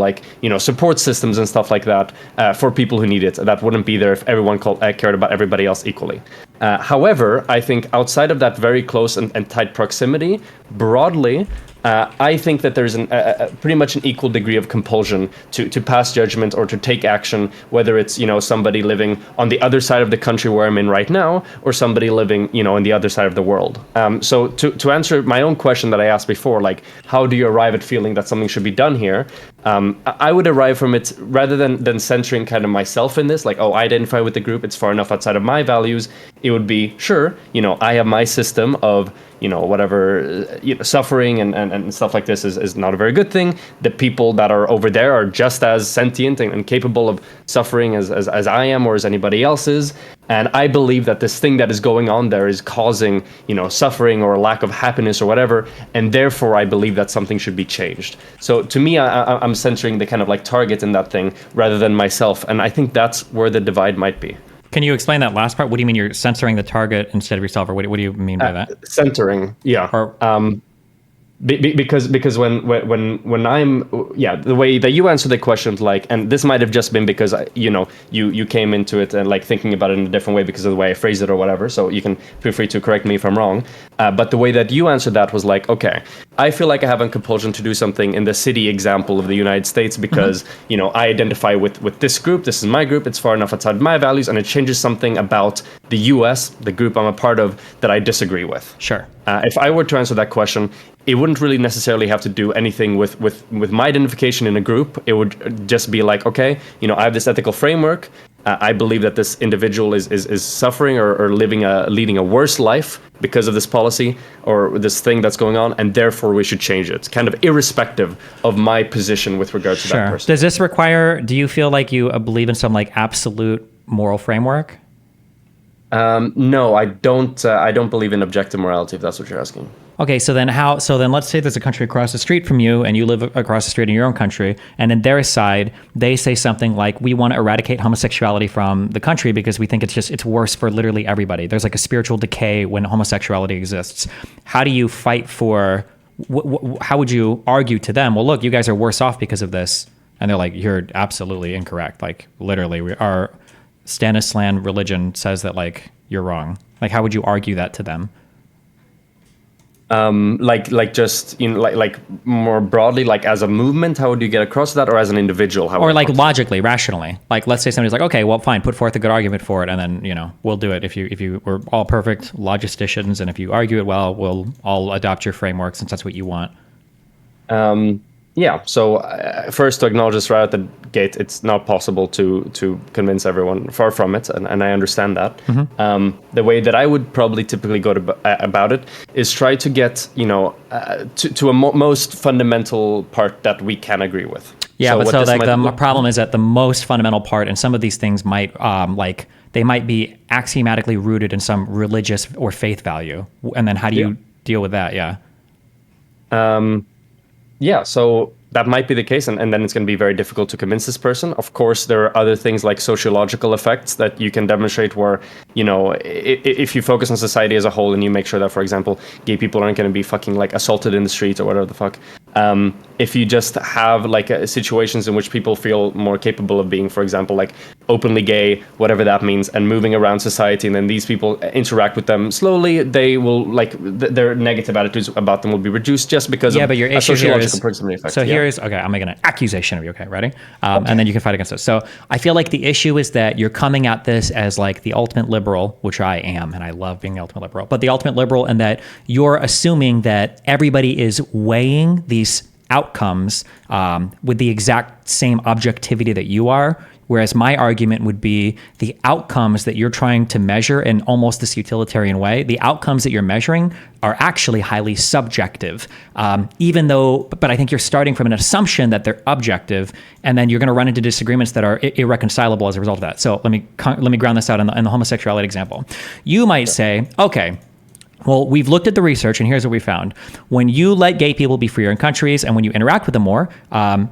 support systems and stuff like that for people who need it. That wouldn't be there if everyone cared about everybody else equally. However, I think outside of that very close and tight proximity, broadly, I think that there's pretty much an equal degree of compulsion to pass judgment or to take action, whether it's somebody living on the other side of the country where I'm in right now, or somebody living on the other side of the world. So to answer my own question that I asked before, like how do you arrive at feeling that something should be done here? I would arrive from it rather than centering kind of myself in this, like, oh, I identify with the group, it's far enough outside of my values. It would be, sure, I have my system of whatever suffering and stuff like this is not a very good thing. The people that are over there are just as sentient and capable of suffering as I am or as anybody else is. And I believe that this thing that is going on there is causing, suffering or a lack of happiness or whatever. And therefore, I believe that something should be changed. So to me, I'm centering the kind of like target in that thing rather than myself. And I think that's where the divide might be. Can you explain that last part? What do you mean you're censoring the target instead of yourself, or what do you mean by that? Centering, yeah. Because when I'm the way that you answer the questions, like, and this might have just been because you came into it and like thinking about it in a different way because of the way I phrased it or whatever, so you can feel free to correct me if I'm wrong, but the way that you answered that was like, okay, I feel like I have a compulsion to do something in the city example of the United States because I identify with this group, this is my group, it's far enough outside my values, and it changes something about the US, the group I'm a part of, that I disagree with. Sure. If I were to answer that question, it wouldn't really necessarily have to do anything with my identification in a group. It would just be like, okay, I have this ethical framework. I believe that this individual is suffering or leading a worse life because of this policy or this thing that's going on, and therefore we should change it. It's kind of irrespective of my position with regards to that person. Does this require? Do you feel like you believe in some like absolute moral framework? No, I don't. I don't believe in objective morality, if that's what you're asking. Okay, so then let's say there's a country across the street from you and you live across the street in your own country, and in their side, they say something like, we want to eradicate homosexuality from the country because we think it's worse for literally everybody. There's like a spiritual decay when homosexuality exists. How do you fight for, how would you argue to them, well, look, you guys are worse off because of this? And they're like, you're absolutely incorrect. Like literally, our Stanislan religion says that like you're wrong. Like how would you argue that to them? Like just like more broadly, like as a movement, how would you get across that, or as an individual? Or like logically, rationally, like let's say somebody's like, okay, well, fine, put forth a good argument for it, and then we'll do it. If you were all perfect logisticians, and if you argue it well, we'll all adopt your framework since that's what you want. Yeah. So first, to acknowledge this right at the gate, it's not possible to convince everyone. Far from it, and I understand that. The way that I would probably typically go about it is try to get to a most fundamental part that we can agree with. Yeah, but so like the look, problem is that the most fundamental part, and some of these things might they might be axiomatically rooted in some religious or faith value, and then how do you deal with that? Yeah. Yeah, so that might be the case, and then it's going to be very difficult to convince this person. Of course, there are other things like sociological effects that you can demonstrate where, if you focus on society as a whole and you make sure that, for example, gay people aren't going to be fucking like assaulted in the streets or whatever the fuck. If you just have like situations in which people feel more capable of being, for example, like openly gay, whatever that means, and moving around society, and then these people interact with them slowly, they will like their negative attitudes about them will be reduced just because of but your a issue here sociological is proximity effect. so here's okay. I'm making an accusation of you. Okay, ready? And then you can fight against it. So I feel like the issue is that you're coming at this as like the ultimate liberal, which I am, and I love being the ultimate liberal. But the ultimate liberal, and that you're assuming that everybody is weighing these outcomes with the exact same objectivity that you are. Whereas my argument would be the outcomes that you're trying to measure in almost this utilitarian way, the outcomes that you're measuring are actually highly subjective, even though, but I think you're starting from an assumption that they're objective, and then you're going to run into disagreements that are irreconcilable as a result of that. So let me ground this out in the homosexuality example. You might say, okay, well, we've looked at the research, and here's what we found. When you let gay people be freer in countries, and when you interact with them more,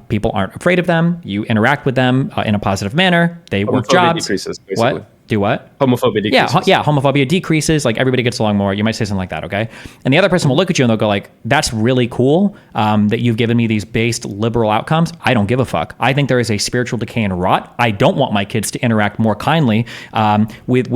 people aren't afraid of them. You interact with them in a positive manner. They work jobs. Decreases, basically. What? Do what? Homophobia decreases. Yeah, homophobia decreases. Like everybody gets along more. You might say something like that, okay? And the other person will look at you and they'll go like, "That's really cool that you've given me these based liberal outcomes. I don't give a fuck. I think there is a spiritual decay and rot. I don't want my kids to interact more kindly with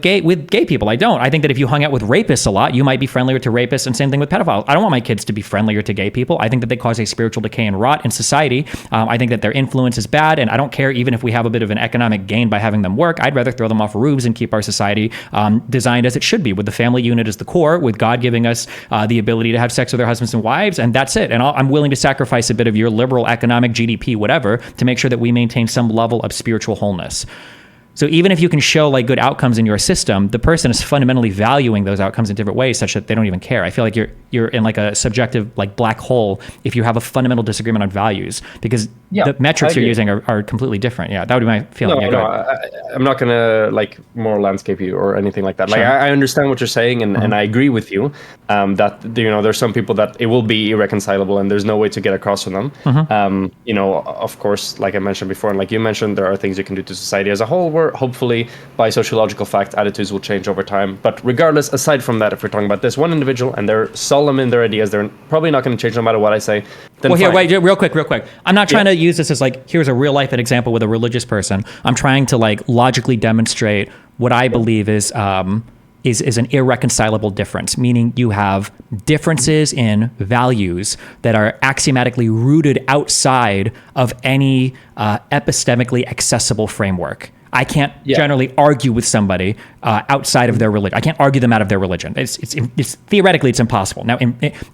gay people. I don't. I think that if you hung out with rapists a lot, you might be friendlier to rapists, and same thing with pedophiles. I don't want my kids to be friendlier to gay people. I think that they cause a spiritual decay and rot in society. I think that their influence is bad, and I don't care even if we have a bit of an economic gain by having them work. I'd rather throw them off roofs and keep our society designed as it should be, with the family unit as the core, with God giving us the ability to have sex with our husbands and wives, and that's it. And I'm willing to sacrifice a bit of your liberal economic GDP, whatever, to make sure that we maintain some level of spiritual wholeness. So even if you can show like good outcomes in your system, the person is fundamentally valuing those outcomes in different ways such that they don't even care. I feel like you're in like a subjective like black hole if you have a fundamental disagreement on values, because the metrics you're using are completely different. Yeah, that would be my feeling. I'm not gonna like moral landscape you or anything like that. Like I understand what you're saying, and I agree with you that there's some people that it will be irreconcilable and there's no way to get across from them. Of course, like I mentioned before, and like you mentioned, there are things you can do to society as a whole where hopefully by sociological fact attitudes will change over time. But regardless, aside from that, if we're talking about this one individual and they're solemn in their ideas, they're probably not going to change no matter what I say. Then well, here, fine. wait, real quick. I'm not trying to use this as like, here's a real life example with a religious person. I'm trying to like logically demonstrate what I believe is an irreconcilable difference, meaning you have differences in values that are axiomatically rooted outside of any epistemically accessible framework. I can't generally argue with somebody outside of their religion. I can't argue them out of their religion. It's theoretically it's impossible. Now,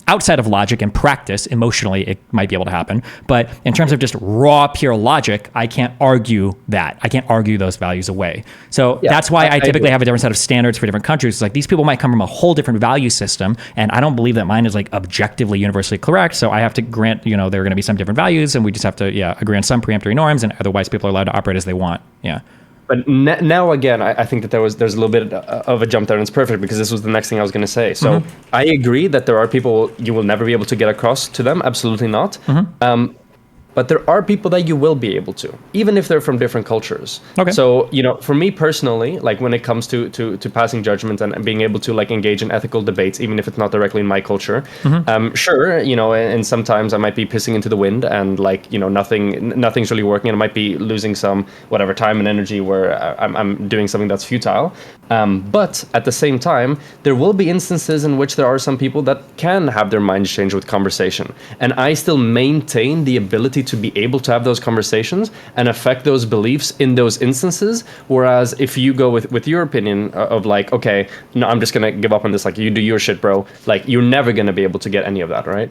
outside of logic and practice, emotionally it might be able to happen. But in terms of just raw, pure logic, I can't argue that. I can't argue those values away. So that's why I typically have a different set of standards for different countries. It's like these people might come from a whole different value system, and I don't believe that mine is like objectively universally correct. So I have to grant, there are going to be some different values, and we just have to agree on some peremptory norms, and otherwise people are allowed to operate as they want. Yeah. But now again, I think that there's a little bit of a jump there, and it's perfect because this was the next thing I was going to say. So I agree that there are people you will never be able to get across to them. Absolutely not. But there are people that you will be able to, even if they're from different cultures. Okay. So, for me personally, like when it comes to passing judgment and being able to like engage in ethical debates, even if it's not directly in my culture, sure, and sometimes I might be pissing into the wind and like, nothing's really working, and I might be losing some whatever time and energy where I'm doing something that's futile. But at the same time, there will be instances in which there are some people that can have their minds changed with conversation. And I still maintain the ability to be able to have those conversations and affect those beliefs in those instances. Whereas if you go with your opinion of like, okay, no, I'm just going to give up on this, like you do your shit, bro. Like you're never going to be able to get any of that, right?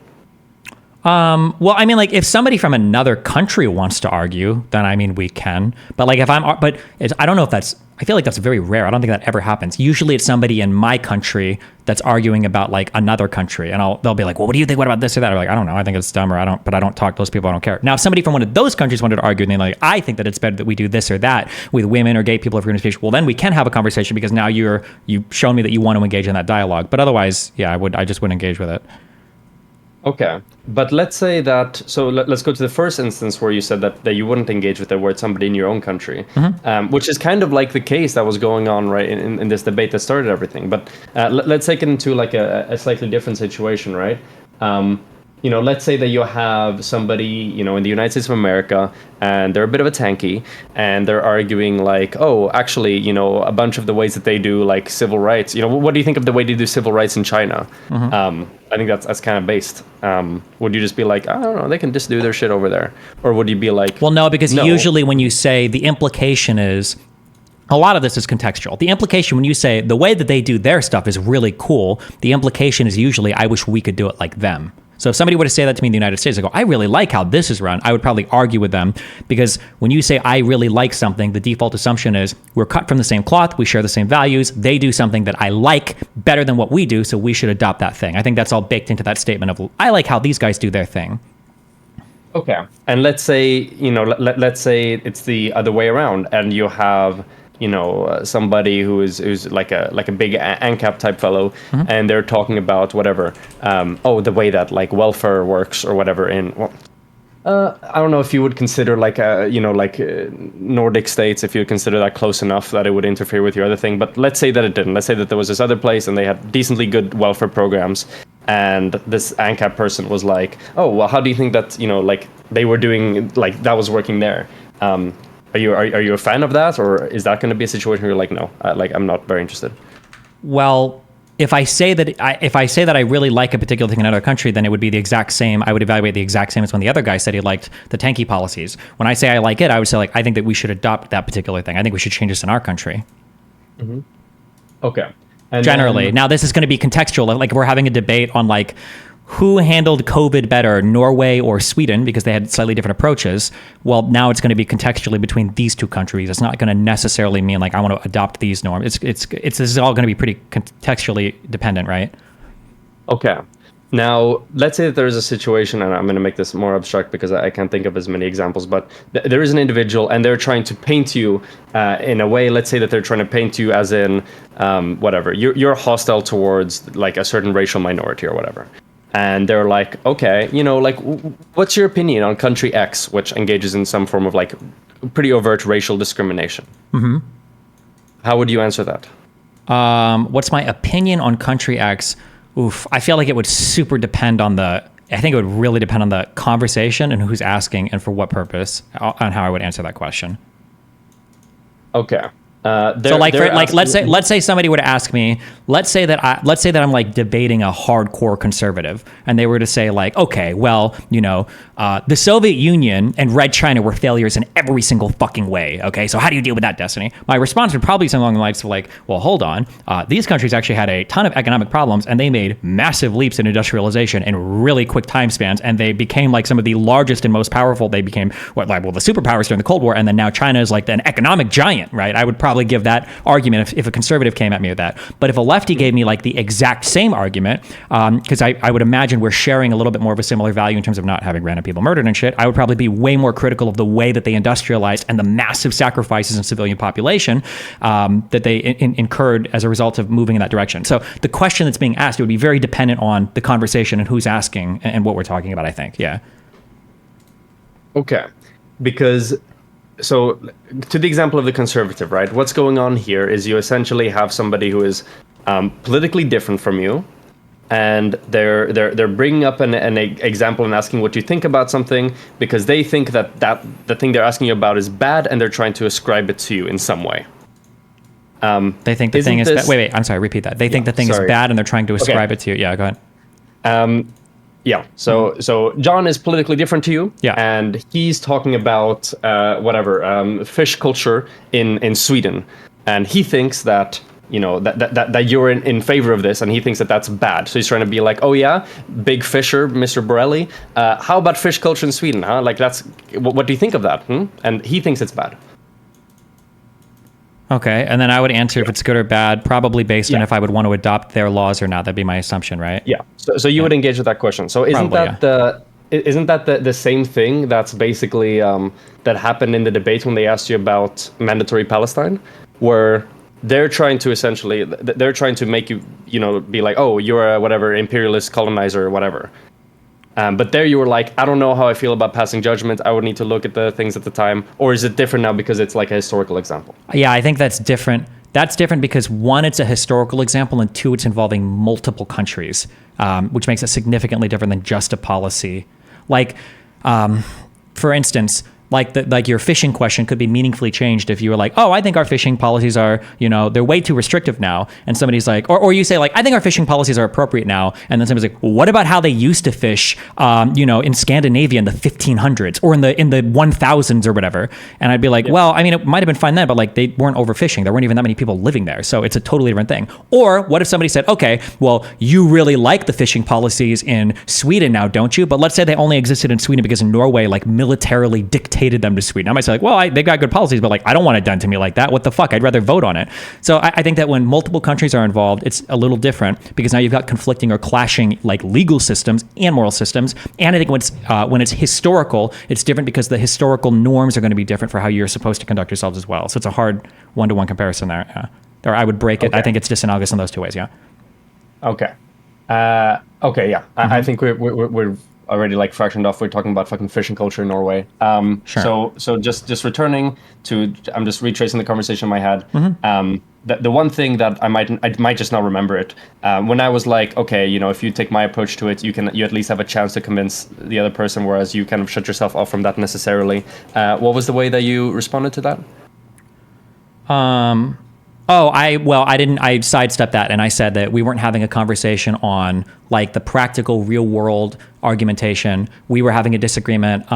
Well, I mean, like if somebody from another country wants to argue, then I mean we can. But like if I don't know if that's. I feel like that's very rare. I don't think that ever happens. Usually, it's somebody in my country that's arguing about like another country, and they'll be like, "Well, what do you think? What about this or that?" Or like, "I don't know. I think it's dumb," or But I don't talk to those people. I don't care. Now, if somebody from one of those countries wanted to argue, and they're like, "I think that it's better that we do this or that with women or gay people of representation," well, then we can have a conversation because now you've shown me that you want to engage in that dialogue. But otherwise, yeah, I just wouldn't engage with it. Okay, but let's say that, so let's go to the first instance where you said that you wouldn't engage with it where it's somebody in your own country, which is kind of like the case that was going on right in this debate that started everything. But let's take it into like a slightly different situation, right? Let's say that you have somebody, in the United States of America, and they're a bit of a tanky, and they're arguing like, oh, actually, a bunch of the ways that they do like civil rights. What do you think of the way they do civil rights in China? I think that's kind of based. Would you just be like, I don't know, they can just do their shit over there, or would you be like, well, no, because usually when you say the implication is. A lot of this is contextual. The implication when you say the way that they do their stuff is really cool, the implication is usually, I wish we could do it like them. So if somebody were to say that to me in the United States, I go, I really like how this is run, I would probably argue with them because when you say I really like something, the default assumption is we're cut from the same cloth, we share the same values, they do something that I like better than what we do, so we should adopt that thing. I think that's all baked into that statement of I like how these guys do their thing. Okay. And let's say, let's say it's the other way around and you have somebody who's like a big ANCAP type fellow, and they're talking about whatever, the way that like welfare works or whatever I don't know if you would consider like Nordic states, if you would consider that close enough that it would interfere with your other thing. But let's say that it didn't. Let's say that there was this other place and they had decently good welfare programs, and this ANCAP person was like, oh, well, how do you think that like they were doing, like that was working there? Are you a fan of that, or is that going to be a situation where you're like, no, I'm not very interested? Well, if I say that I really like a particular thing in another country, then it would be the exact same. I would evaluate the exact same as when the other guy said he liked the tanky policies. When I say I like it, I would say like I think that we should adopt that particular thing. I think we should change this in our country. Mm-hmm. Okay. And generally, now this is going to be contextual. Like we're having a debate on like who handled COVID better, Norway or Sweden, because they had slightly different approaches. Well, now it's going to be contextually between these two countries. It's not going to necessarily mean like I want to adopt these norms. This is all going to be pretty contextually dependent, right? Okay. Now, let's say that there is a situation, and I'm going to make this more abstract because I can't think of as many examples, but there is an individual and they're trying to paint you in a way. Let's say that they're trying to paint you as in whatever. You're hostile towards like a certain racial minority or whatever. And they're like, okay, like, what's your opinion on country X, which engages in some form of like pretty overt racial discrimination? Mm-hmm. How would you answer that? What's my opinion on country X? Oof, I feel like it would super depend on I think it would really depend on the conversation and who's asking and for what purpose, on how I would answer that question. Okay. Let's say somebody were to ask me, let's say that I'm like debating a hardcore conservative, and they were to say like, okay, well, the Soviet Union and Red China were failures in every single fucking way. Okay, so how do you deal with that, Destiny? My response would probably be something along the lines of like, well, hold on, these countries actually had a ton of economic problems, and they made massive leaps in industrialization in really quick time spans, and they became like some of the largest and most powerful. They became the superpowers during the Cold War, and then now China is like an economic giant, right? I would probably give that argument if a conservative came at me with that. But if a lefty gave me like the exact same argument, because I would imagine we're sharing a little bit more of a similar value in terms of not having random people murdered and shit, I would probably be way more critical of the way that they industrialized and the massive sacrifices in civilian population that they incurred as a result of moving in that direction. So the question that's being asked, it would be very dependent on the conversation and who's asking and what we're talking about, I think. Yeah. Okay. Because so to the example of the conservative, right? What's going on here is you essentially have somebody who is politically different from you, and they're bringing up an example and asking what you think about something because they think that the thing they're asking you about is bad, and they're trying to ascribe it to you in some way. They think the thing is bad. Wait, I'm sorry, repeat that. They think the thing is bad, and they're trying to ascribe it to you. Yeah, go ahead. Yeah. So John is politically different to you. Yeah. And he's talking about fish culture in Sweden, and he thinks that that you're in favor of this, and he thinks that that's bad. So he's trying to be like, oh yeah, big fisher, Mr. Borelli. How about fish culture in Sweden? Huh? Like what do you think of that? And he thinks it's bad. Okay, and then I would answer if it's good or bad, probably based on if I would want to adopt their laws or not. That'd be my assumption, right? Yeah. So you would engage with that question. So isn't that the same thing that's basically that happened in the debate when they asked you about mandatory Palestine, where they're trying to make you be like, oh, you're a whatever imperialist colonizer or whatever. But there you were like, I don't know how I feel about passing judgment. I would need to look at the things at the time. Or is it different now because it's like a historical example? Yeah, I think that's different. That's different because one, it's a historical example, and two, it's involving multiple countries, which makes it significantly different than just a policy. Like, for instance, like your fishing question could be meaningfully changed if you were like, oh, I think our fishing policies are, they're way too restrictive now. And somebody's like, or you say like, I think our fishing policies are appropriate now. And then somebody's like, well, what about how they used to fish, in Scandinavia in the 1500s or in the 1000s or whatever? And I'd be like, well, I mean, it might have been fine then, but like they weren't overfishing. There weren't even that many people living there. So it's a totally different thing. Or what if somebody said, okay, well, you really like the fishing policies in Sweden now, don't you? But let's say they only existed in Sweden because Norway like militarily dictated them to Sweden. I might say like, well, they got good policies, but like, I don't want it done to me like that. What the fuck? I'd rather vote on it. So I think that when multiple countries are involved, it's a little different because now you've got conflicting or clashing like legal systems and moral systems. And I think when it's historical, it's different because the historical norms are going to be different for how you're supposed to conduct yourselves as well. So it's a hard one-to-one comparison there. Yeah. Or I would break it. Okay. I think it's disanalogous in those two ways. Yeah. Okay. Yeah. Mm-hmm. I think we're already like fractioned off. We're talking about fucking fishing culture in Norway. Sure. So just returning to, I'm just retracing the conversation I had. Mm-hmm. The one thing that I might just not remember it. When I was like, okay, if you take my approach to it, you at least have a chance to convince the other person, whereas you kind of shut yourself off from that necessarily. What was the way that you responded to that? I sidestepped that and I said that we weren't having a conversation on like the practical real world argumentation. We were having a disagreement,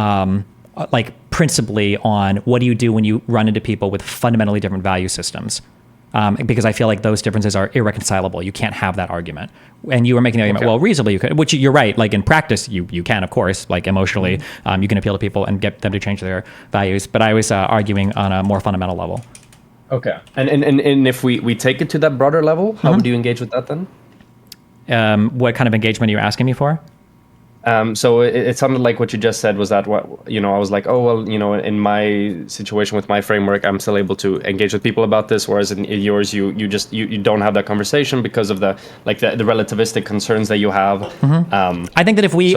like principally on what do you do when you run into people with fundamentally different value systems? Because I feel like those differences are irreconcilable. You can't have that argument. And you were making the argument, well, reasonably you could, which you're right. Like in practice, you can, of course, like emotionally, you can appeal to people and get them to change their values. But I was arguing on a more fundamental level. Okay. And if we take it to that broader level, how would you engage with that then? What kind of engagement are you asking me for? So it sounded like what you just said was that I was like, oh, well, in my situation with my framework, I'm still able to engage with people about this, whereas in yours, you don't have that conversation because of the relativistic concerns that you have. Mm-hmm. I think that if we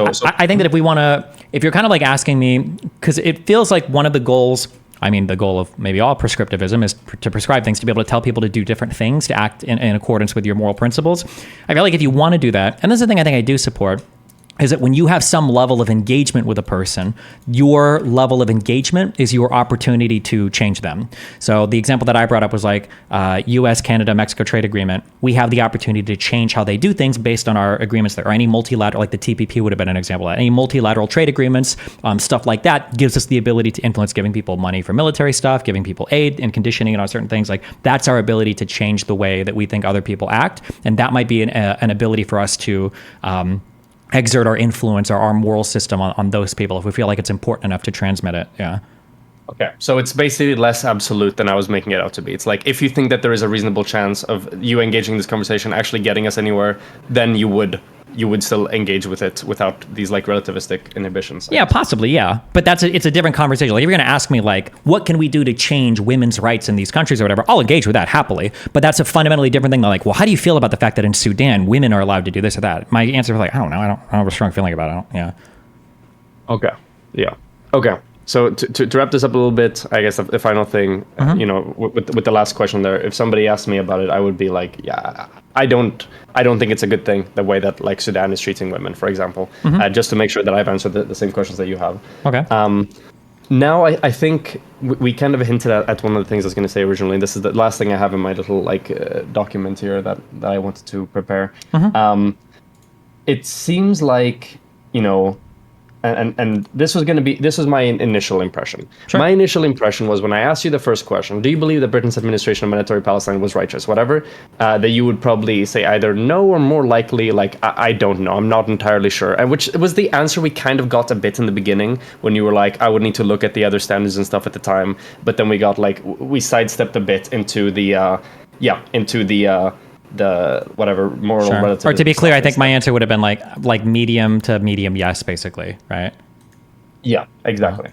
want to, if you're kind of like asking me, because it feels like one of the goals. I mean, the goal of maybe all prescriptivism is to prescribe things, to be able to tell people to do different things, to act in accordance with your moral principles. I feel like if you want to do that, and this is the thing I think I do support, is that when you have some level of engagement with a person, your level of engagement is your opportunity to change them. So the example that I brought up was like U.S., Canada, Mexico trade agreement. We have the opportunity to change how they do things based on our agreements there. Or any multilateral, like the TPP would have been an example of that. Any multilateral trade agreements, stuff like that gives us the ability to influence giving people money for military stuff, giving people aid and conditioning on certain things. Like that's our ability to change the way that we think other people act. And that might be an ability for us to exert our influence or our moral system on those people if we feel like it's important enough to transmit it. Yeah. Okay. So it's basically less absolute than I was making it out to be. It's like if you think that there is a reasonable chance of you engaging this conversation actually getting us anywhere, then you would still engage with it without these like relativistic inhibitions. Yeah, possibly, yeah. But it's a different conversation. Like if you're going to ask me like, what can we do to change women's rights in these countries or whatever, I'll engage with that happily. But that's a fundamentally different thing than like, well, how do you feel about the fact that in Sudan, women are allowed to do this or that? My answer was like, I don't know. I don't have a strong feeling about it. Yeah. Okay. Yeah. Okay. So to wrap this up a little bit, I guess the final thing, with the last question there, if somebody asked me about it, I would be like, yeah, I don't think it's a good thing the way that like Sudan is treating women, for example, just to make sure that I've answered the same questions that you have. Okay. Now I think we kind of hinted at one of the things I was going to say originally. This is the last thing I have in my little like document here that I wanted to prepare. It seems like and this was my initial impression. Sure. My initial impression was when I asked you the first question, do you believe that Britain's administration of mandatory Palestine was righteous, whatever, that you would probably say either no or more likely like I don't know, I'm not entirely sure, and which was the answer we kind of got a bit in the beginning when you were like I would need to look at the other standards and stuff at the time, but then we got like we sidestepped a bit into the whatever moral relativism. Or to be clear, I think my answer would have been like medium to medium yes, basically, right? Yeah, exactly.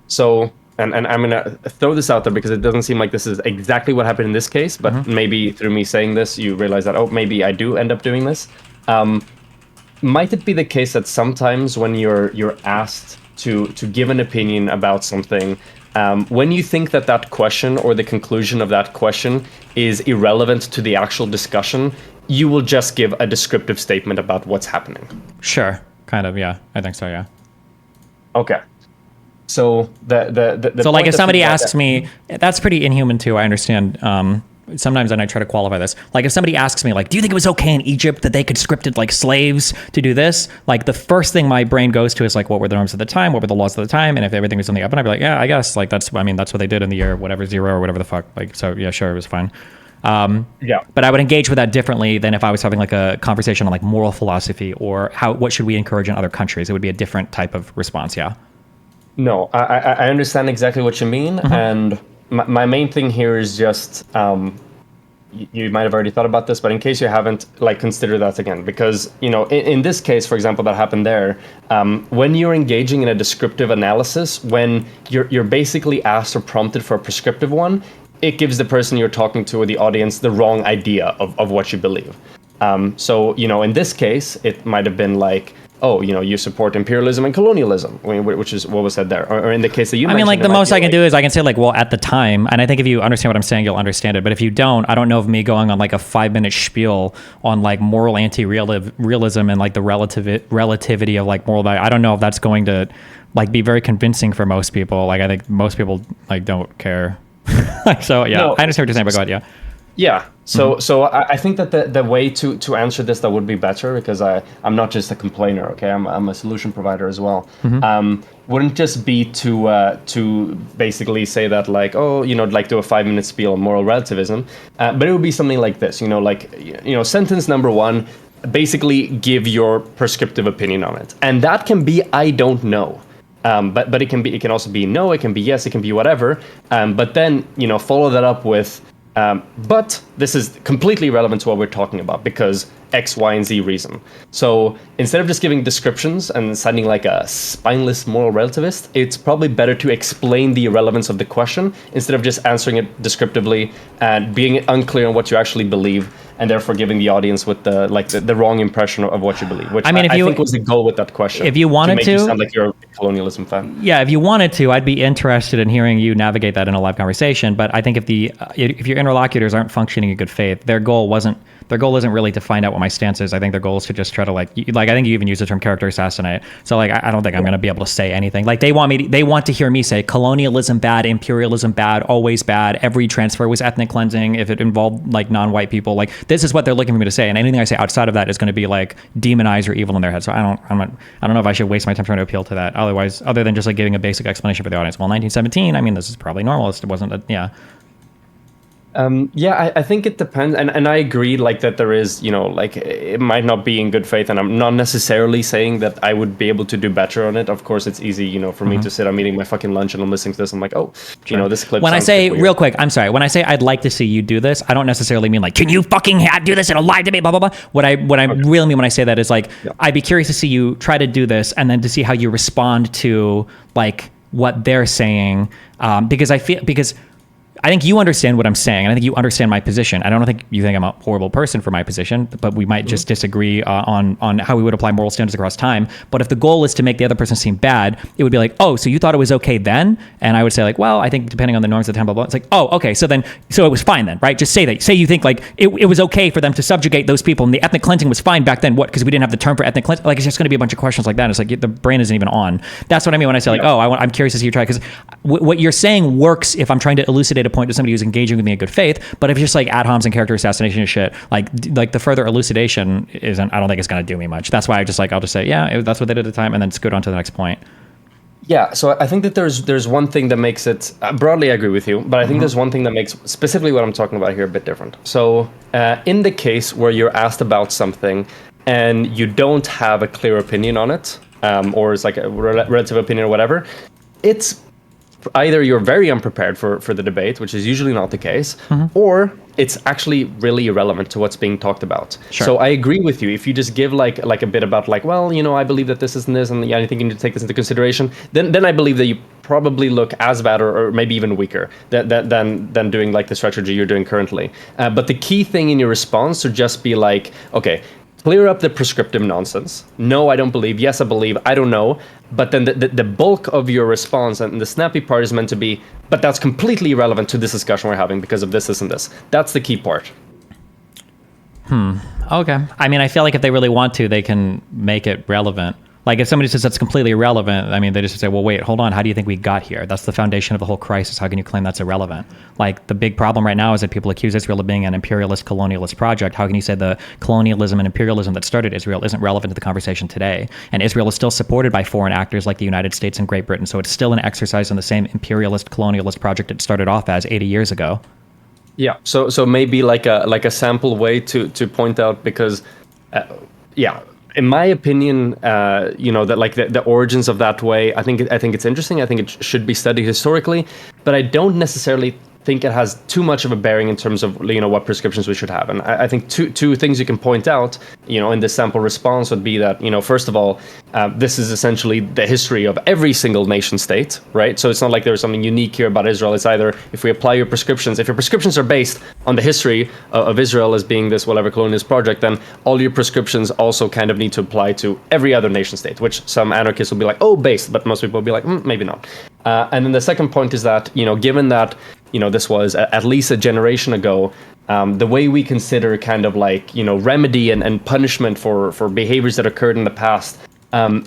So, and I'm gonna throw this out there because it doesn't seem like this is exactly what happened in this case, but maybe through me saying this, you realize that maybe I do end up doing this. Might it be the case that sometimes when you're asked to give an opinion about something, when you think that question or the conclusion of that question is irrelevant to the actual discussion, you will just give a descriptive statement about what's happening? Sure, kind of, yeah. I think so, yeah. Okay. So so like if somebody asks me, that's pretty inhuman too. I understand. Sometimes, and I try to qualify this. Like if somebody asks me, like, do you think it was okay in Egypt that they conscripted like slaves to do this? Like the first thing my brain goes to is like, what were the norms at the time? What were the laws at the time? And if everything was on the up and I'd be like, yeah, I guess like that's what they did in the year whatever 0 or whatever the fuck. Like so, yeah, sure, it was fine. Yeah. But I would engage with that differently than if I was having like a conversation on like moral philosophy or what should we encourage in other countries. It would be a different type of response. Yeah. No, I understand exactly what you mean, and my main thing here is just you might have already thought about this, but in case you haven't, like consider that again, because in this case, for example, that happened there. When you're engaging in a descriptive analysis, when you're basically asked or prompted for a prescriptive one, it gives the person you're talking to or the audience the wrong idea of what you believe. So in this case, it might have been like, oh, you support imperialism and colonialism, which is what was said there. Or in the case that you mentioned, like the most I can do is I can say like, well, at the time, and I think if you understand what I'm saying, you'll understand it. But if you don't, I don't know if me going on like a 5-minute spiel on like moral anti-realism and like the relativity of like moral value, I don't know if that's going to like be very convincing for most people. Like I think most people like don't care. So yeah, no, I understand what you're saying, but go ahead, yeah. Yeah. So I think that the way to answer this that would be better, because I'm not just a complainer, okay? I'm a solution provider as well. Wouldn't just be to basically say that like, oh, like do a 5-minute spiel on moral relativism, but it would be something like this, sentence number 1, basically give your prescriptive opinion on it, and that can be I don't know. But it can also be no, it can be yes, it can be whatever. But then follow that up with. But this is completely relevant to what we're talking about because X, Y, and Z reason. So instead of just giving descriptions and sounding like a spineless moral relativist, it's probably better to explain the irrelevance of the question instead of just answering it descriptively and being unclear on what you actually believe, and therefore giving the audience with the wrong impression of what you believe. Which I think was the goal with that question. If you wanted to make you sound like you're a colonialism fan. Yeah, if you wanted to, I'd be interested in hearing you navigate that in a live conversation. But I think if your interlocutors aren't functioning in good faith, their goal isn't really to find out what my stance is. I think their goal is to just try to like I think you even use the term character assassinate. So like I don't think I'm going to be able to say anything. Like they want to hear me say colonialism bad, imperialism bad, always bad. Every transfer was ethnic cleansing if it involved like non-white people. Like this is what they're looking for me to say, and anything I say outside of that is going to be like demonized or evil in their head. So I don't know if I should waste my time trying to appeal to that. Otherwise, other than just like giving a basic explanation for the audience. Well, 1917. I mean, this is probably normal. It wasn't. Yeah. I think it depends, and I agree like that there is, like it might not be in good faith, and I'm not necessarily saying that I would be able to do better on it. Of course, it's easy, for me to sit, I'm eating my fucking lunch and I'm listening to this, I'm like, oh, this clip. When I say real quick, I'm sorry. When I say I'd like to see you do this, I don't necessarily mean like, can you fucking do this in a live debate, blah blah blah. What I really mean when I say that is like, I'd be curious to see you try to do this and then to see how you respond to like what they're saying, because I think you understand what I'm saying, and I think you understand my position. I don't think you think I'm a horrible person for my position, but we might just disagree on how we would apply moral standards across time. But if the goal is to make the other person seem bad, it would be like, oh, so you thought it was okay then? And I would say like, well, I think depending on the norms of the time, blah, blah. It's like, oh, okay, so it was fine then, right? Just say that. Say you think like it was okay for them to subjugate those people, and the ethnic cleansing was fine back then. What? Because we didn't have the term for ethnic cleansing. Like it's just going to be a bunch of questions like that. And it's like the brain isn't even on. That's what I mean when I say like, oh, I'm curious to see you try, because what you're saying works if I'm trying to elucidate a point to somebody who's engaging with me in good faith. But if it's just like ad homs and character assassination and shit, like the further elucidation isn't, I don't think it's going to do me much. That's why I'll just say, yeah, that's what they did at the time, and then scoot on to the next point. Yeah, so I think that there's one thing that makes it, broadly I agree with you, but I think there's one thing that makes specifically what I'm talking about here a bit different. So in the case where you're asked about something and you don't have a clear opinion on it, or it's like a relative opinion or whatever, it's either you're very unprepared for the debate, which is usually not the case, or it's actually really irrelevant to what's being talked about. Sure. So I agree with you. If you just give like a bit about like, well, you know, I believe that this is and this, and yeah, I think you need to take this into consideration, then I believe that you probably look as bad or maybe even weaker than doing like the strategy you're doing currently. But the key thing in your response should just be like, okay, clear up the prescriptive nonsense. No, I don't believe. Yes, I believe. I don't know. But then the bulk of your response and the snappy part is meant to be, but that's completely irrelevant to this discussion we're having because of this, and this. That's the key part. Okay. I mean, I feel like if they really want to, they can make it relevant. Like if somebody says that's completely irrelevant, I mean, they just say, well, wait, hold on. How do you think we got here? That's the foundation of the whole crisis. How can you claim that's irrelevant? Like the big problem right now is that people accuse Israel of being an imperialist colonialist project. How can you say the colonialism and imperialism that started Israel isn't relevant to the conversation today? And Israel is still supported by foreign actors like the United States and Great Britain. So it's still an exercise in the same imperialist colonialist project it started off as 80 years ago. Yeah. So maybe like a sample way to point out, because in my opinion, you know, that like the origins of that way, I think it's interesting. I think it should be studied historically, but I don't necessarily think it has too much of a bearing in terms of, you know, what prescriptions we should have. And I think two things you can point out, you know, in this sample response would be that, you know, first of all, this is essentially the history of every single nation state, right? So it's not like there's something unique here about Israel. It's either if we apply your prescriptions, if your prescriptions are based on the history of Israel as being this whatever colonialist project, then all your prescriptions also kind of need to apply to every other nation state, which some anarchists will be like, oh, based, but most people will be like, maybe not. And then the second point is that, you know, given that, you know, this was at least a generation ago, the way we consider kind of like, you know, remedy and punishment for behaviors that occurred in the past,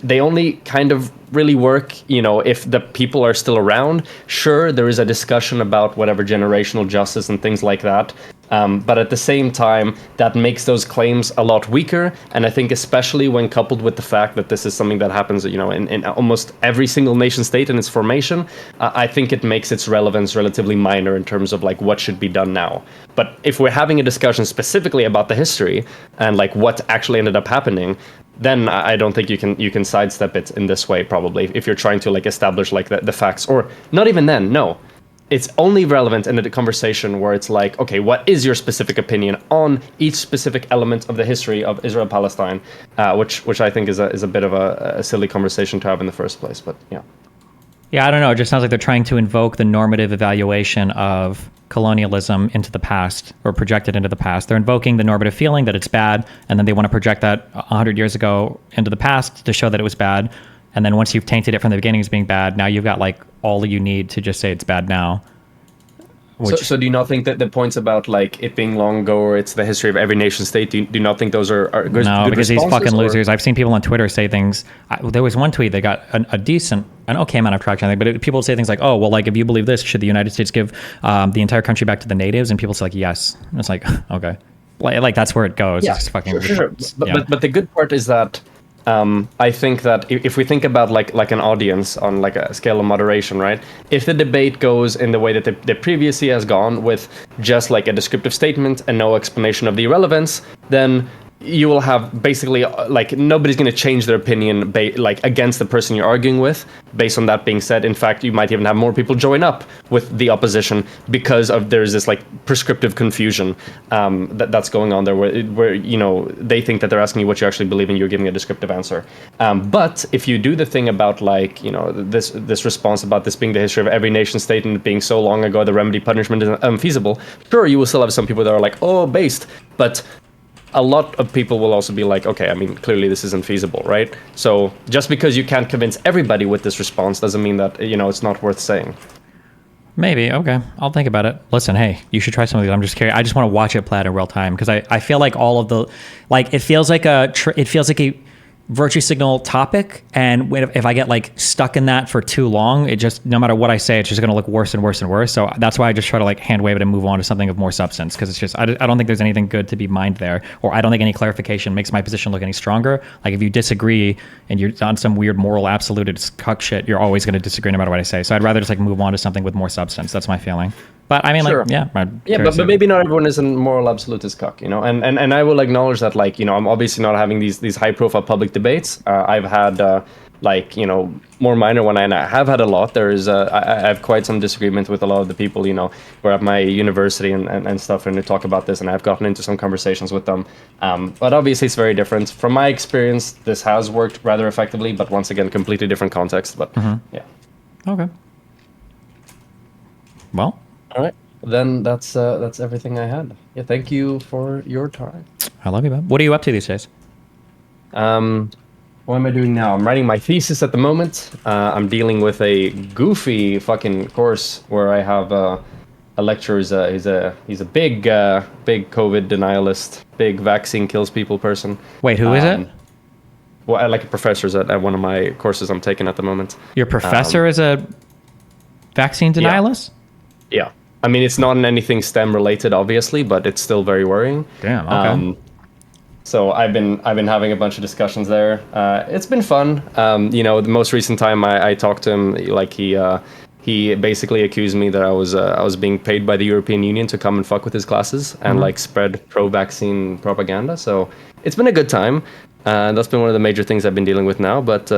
they only kind of really work, you know, if the people are still around. Sure, there is a discussion about whatever generational justice and things like that. But at the same time, that makes those claims a lot weaker. And I think especially when coupled with the fact that this is something that happens, you know, in almost every single nation state in its formation, I think it makes its relevance relatively minor in terms of like what should be done now. But if we're having a discussion specifically about the history and like what actually ended up happening, then I don't think you can sidestep it in this way, probably, if you're trying to like establish like the facts, or not even then, no. It's only relevant in a conversation where it's like, okay, what is your specific opinion on each specific element of the history of Israel-Palestine, which I think is a bit of a silly conversation to have in the first place, but yeah. Yeah, I don't know. It just sounds like they're trying to invoke the normative evaluation of colonialism into the past, or project it into the past. They're invoking the normative feeling that it's bad, and then they want to project that 100 years ago into the past to show that it was bad. And then once you've tainted it from the beginning as being bad, now you've got like all you need to just say it's bad now. So do you not think that the points about like it being long ago, or it's the history of every nation state, do you not think those are good? No, because these fucking or? losers. I've seen people on Twitter say things. There was one tweet that got a decent, an okay amount of traction, I think, but people say things like, oh, well, like if you believe this, should the United States give the entire country back to the natives? And people say like, yes. And it's like, okay. Like that's where it goes. Yeah, it's just fucking sure. But the good part is that I think that if we think about like an audience on like a scale of moderation, right? If the debate goes in the way that the previously has gone, with just like a descriptive statement and no explanation of the irrelevance, then you will have basically like nobody's going to change their opinion like against the person you're arguing with based on that being said. In fact, you might even have more people join up with the opposition because of there's this like prescriptive confusion that's going on there where you know they think that they're asking you what you actually believe and you're giving a descriptive answer. But if you do the thing about like, you know, this response about this being the history of every nation state and it being so long ago the remedy punishment is unfeasible, sure, you will still have some people that are like, oh, based, but a lot of people will also be like, okay, I mean, clearly this isn't feasible, right? So just because you can't convince everybody with this response doesn't mean that, you know, it's not worth saying. Maybe. Okay. I'll think about it. Listen, hey, you should try some of these. I'm just curious. I just want to watch it play out in real time because I feel like all of the, like, it feels like a virtue signal topic, and if I get like stuck in that for too long, it just, no matter what I say, it's just going to look worse and worse and worse. So that's why I just try to like hand wave it and move on to something of more substance, because it's just, I don't think there's anything good to be mined there, or I don't think any clarification makes my position look any stronger. Like if you disagree and you're on some weird moral absolutist cuck shit, you're always going to disagree no matter what I say. So I'd rather just like move on to something with more substance. That's my feeling. But I mean, Sure. like, yeah. But maybe not everyone is a moral absolutist cuck, you know, and I will acknowledge that, like, you know, I'm obviously not having these high profile public debates. I've had like, you know, more minor one, and I have had a lot. I have quite some disagreement with a lot of the people, you know, who are at my university and stuff, and they talk about this, and I've gotten into some conversations with them. But obviously it's very different. From my experience, this has worked rather effectively, but once again, completely different context. But yeah. Okay. Well. All right. Then that's everything I had. Yeah. Thank you for your time. I love you, man. What are you up to these days? What am I doing now? I'm writing my thesis at the moment. I'm dealing with a goofy fucking course where I have a lecturer. He's a big COVID denialist, big vaccine kills people person. Wait, who is it? Well, I like a professor's at one of my courses I'm taking at the moment. Your professor is a vaccine denialist? Yeah. I mean, it's not in anything STEM related, obviously, but it's still very worrying. Damn. Okay. So I've been having a bunch of discussions there. It's been fun. You know, the most recent time I talked to him, like he basically accused me that I was being paid by the European Union to come and fuck with his classes and like spread pro-vaccine propaganda. So it's been a good time. That's been one of the major things I've been dealing with now. But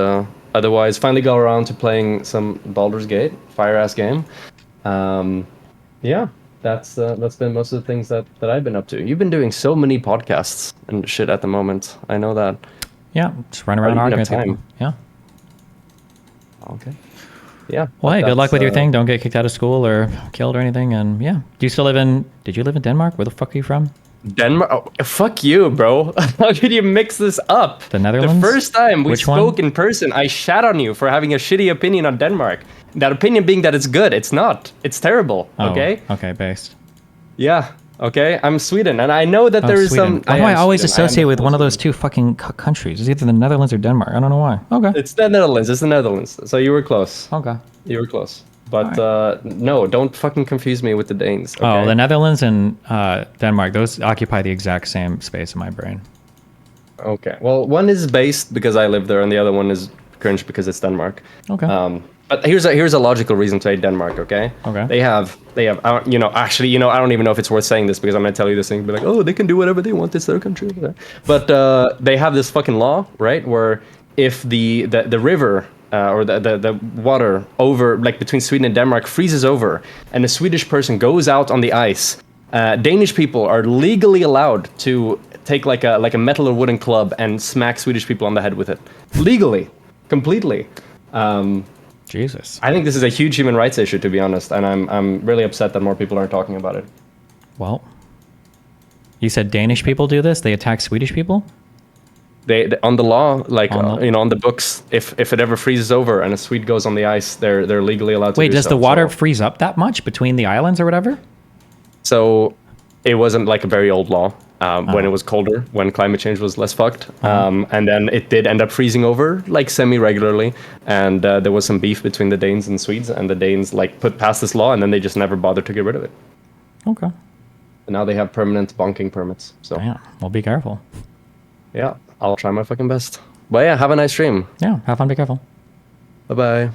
otherwise, finally got around to playing some Baldur's Gate, fire-ass game. Yeah, that's been most of the things that I've been up to. You've been doing so many podcasts and shit at the moment. I know that. Yeah, just run around arguing with people. Yeah. Okay. Yeah. Well, hey, good luck with your thing. Don't get kicked out of school or killed or anything. And yeah, did you live in Denmark? Where the fuck are you from? Denmark? Oh, fuck you, bro. How could you mix this up? The Netherlands? The first time we Which spoke one? in person, I shat on you for having a shitty opinion on Denmark. That opinion being that it's good. It's not. It's terrible. Okay? Okay, based. Yeah. Okay? I'm Sweden, and I know that there is Sweden. some... Why do I always Sweden. associate with one of those two fucking countries? It's either the Netherlands or Denmark. I don't know why. Okay. It's the Netherlands. So you were close. Okay. You were close. But no, don't fucking confuse me with the Danes. Okay? Oh, the Netherlands and Denmark, those occupy the exact same space in my brain. Okay. Well, one is based because I live there, and the other one is cringe because it's Denmark. Okay. But here's a logical reason to hate Denmark. Okay. Okay. They have. You know, actually, you know, I don't even know if it's worth saying this because I'm gonna tell you this thing. Be like, oh, they can do whatever they want. It's their country. But they have this fucking law, right? Where if the river or the water over, like between Sweden and Denmark, freezes over, and a Swedish person goes out on the ice, Danish people are legally allowed to take like a metal or wooden club and smack Swedish people on the head with it, legally, completely. Jesus. I think this is a huge human rights issue, to be honest, and I'm really upset that more people aren't talking about it. Well, you said Danish people do this? They attack Swedish people? They on the law, like you know, on the books, if it ever freezes over and a Swede goes on the ice, they're legally allowed to. Wait, do does so, the water so. freeze up that much between the islands or whatever? So it wasn't like a very old law. When it was colder, when climate change was less fucked. And then it did end up freezing over like semi-regularly. And there was some beef between the Danes and Swedes, and the Danes like put past this law, and then they just never bothered to get rid of it. Okay. And now they have permanent bonking permits. So Damn. Well, be careful. yeah, I'll try my fucking best. But yeah, have a nice stream. Yeah, have fun, be careful. Bye-bye.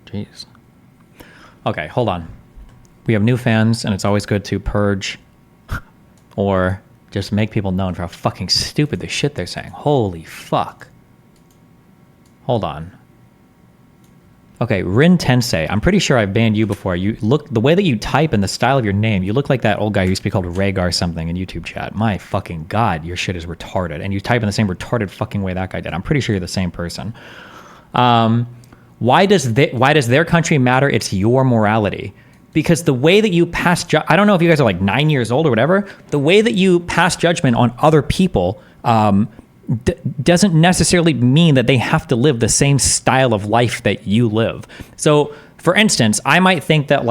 Jeez. Okay, hold on. We have new fans, and it's always good to purge or just make people known for how fucking stupid the shit they're saying. Holy fuck. Hold on. Okay, Rin Tensei. I'm pretty sure I've banned you before. You look, the way that you type and the style of your name, you look like that old guy who used to be called Rhaegar something in YouTube chat. My fucking god, your shit is retarded. And you type in the same retarded fucking way that guy did. I'm pretty sure you're the same person. Why does their country matter? It's your morality. Because the way that you pass, I don't know if you guys are like 9 years old or whatever, the way that you pass judgment on other people doesn't necessarily mean that they have to live the same style of life that you live. So For instance, I might think that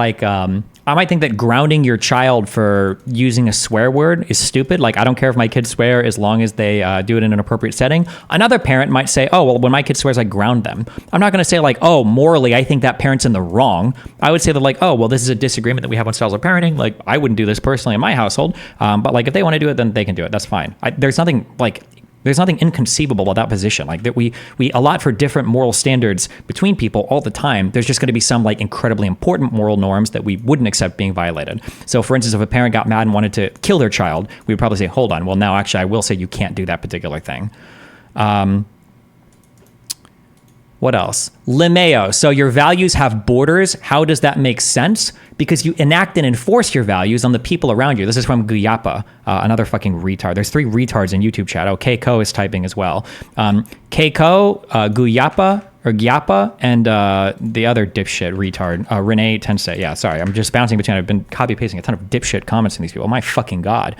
grounding your child for using a swear word is stupid. Like, I don't care if my kids swear as long as they do it in an appropriate setting. Another parent might say, oh, well, when my kid swears, I ground them. I'm not going to say like, oh, morally, I think that parent's in the wrong. I would say that like, oh, well, this is a disagreement that we have on styles of parenting. Like, I wouldn't do this personally in my household. But like, if they want to do it, then they can do it. That's fine. There's nothing inconceivable about that position. Like that we allot for different moral standards between people all the time. There's just going to be some like incredibly important moral norms that we wouldn't accept being violated. So for instance, if a parent got mad and wanted to kill their child, we would probably say, hold on, well, now actually I will say you can't do that particular thing. What else? Limeo. So your values have borders. How does that make sense? Because you enact and enforce your values on the people around you. This is from Guyapa, another fucking retard. There's 3 retards in YouTube chat. Oh, Keiko is typing as well. Keiko, Guyapa, or Gyapa, and the other dipshit retard, Renee Tensei. Yeah, sorry, I'm just bouncing between. I've been copy-pasting a ton of dipshit comments from these people. Oh my fucking God.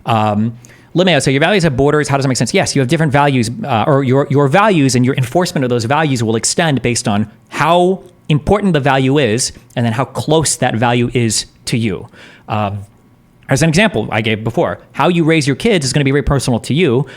Limeo, so your values have borders. How does that make sense? Yes, you have different values, or your values and your enforcement of those values will extend based on how important the value is and then how close that value is to you. As an example I gave before, how you raise your kids is going to be very personal to you.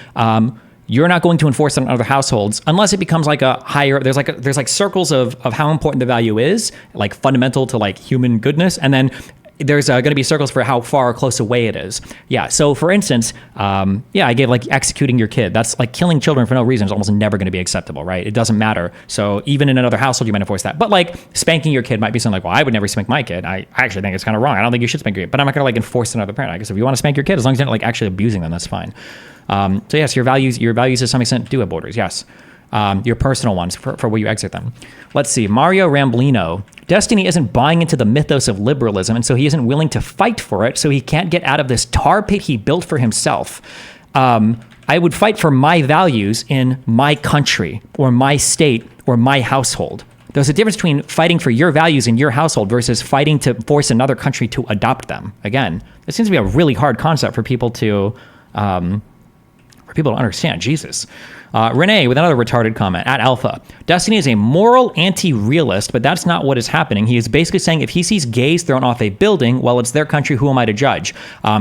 You're not going to enforce it on other households unless it becomes like a higher, there's like circles of how important the value is, like fundamental to like human goodness. And then there's going to be circles for how far or close away it is. Yeah. So for instance, I gave like executing your kid. That's like killing children for no reason is almost never going to be acceptable, right? It doesn't matter. So even in another household, you might enforce that. But like spanking your kid might be something like, well, I would never spank my kid. I actually think it's kind of wrong. I don't think you should spank your kid, but I'm not going to like enforce another parent. I guess if you want to spank your kid, as long as you're not like actually abusing them, that's fine. So yes, your values to some extent do have borders. Yes. Your personal ones for where you exert them. Let's see. Mario Ramblino. Destiny isn't buying into the mythos of liberalism, and so he isn't willing to fight for it, so he can't get out of this tar pit he built for himself. I would fight for my values in my country or my state or my household. There's a difference between fighting for your values in your household versus fighting to force another country to adopt them. Again, it seems to be a really hard concept for people to understand. Jesus. Renee with another retarded comment at Alpha. Destiny is a moral anti-realist, but that's not what is happening. He is basically saying if he sees gays thrown off a building, well, it's their country, who am I to judge?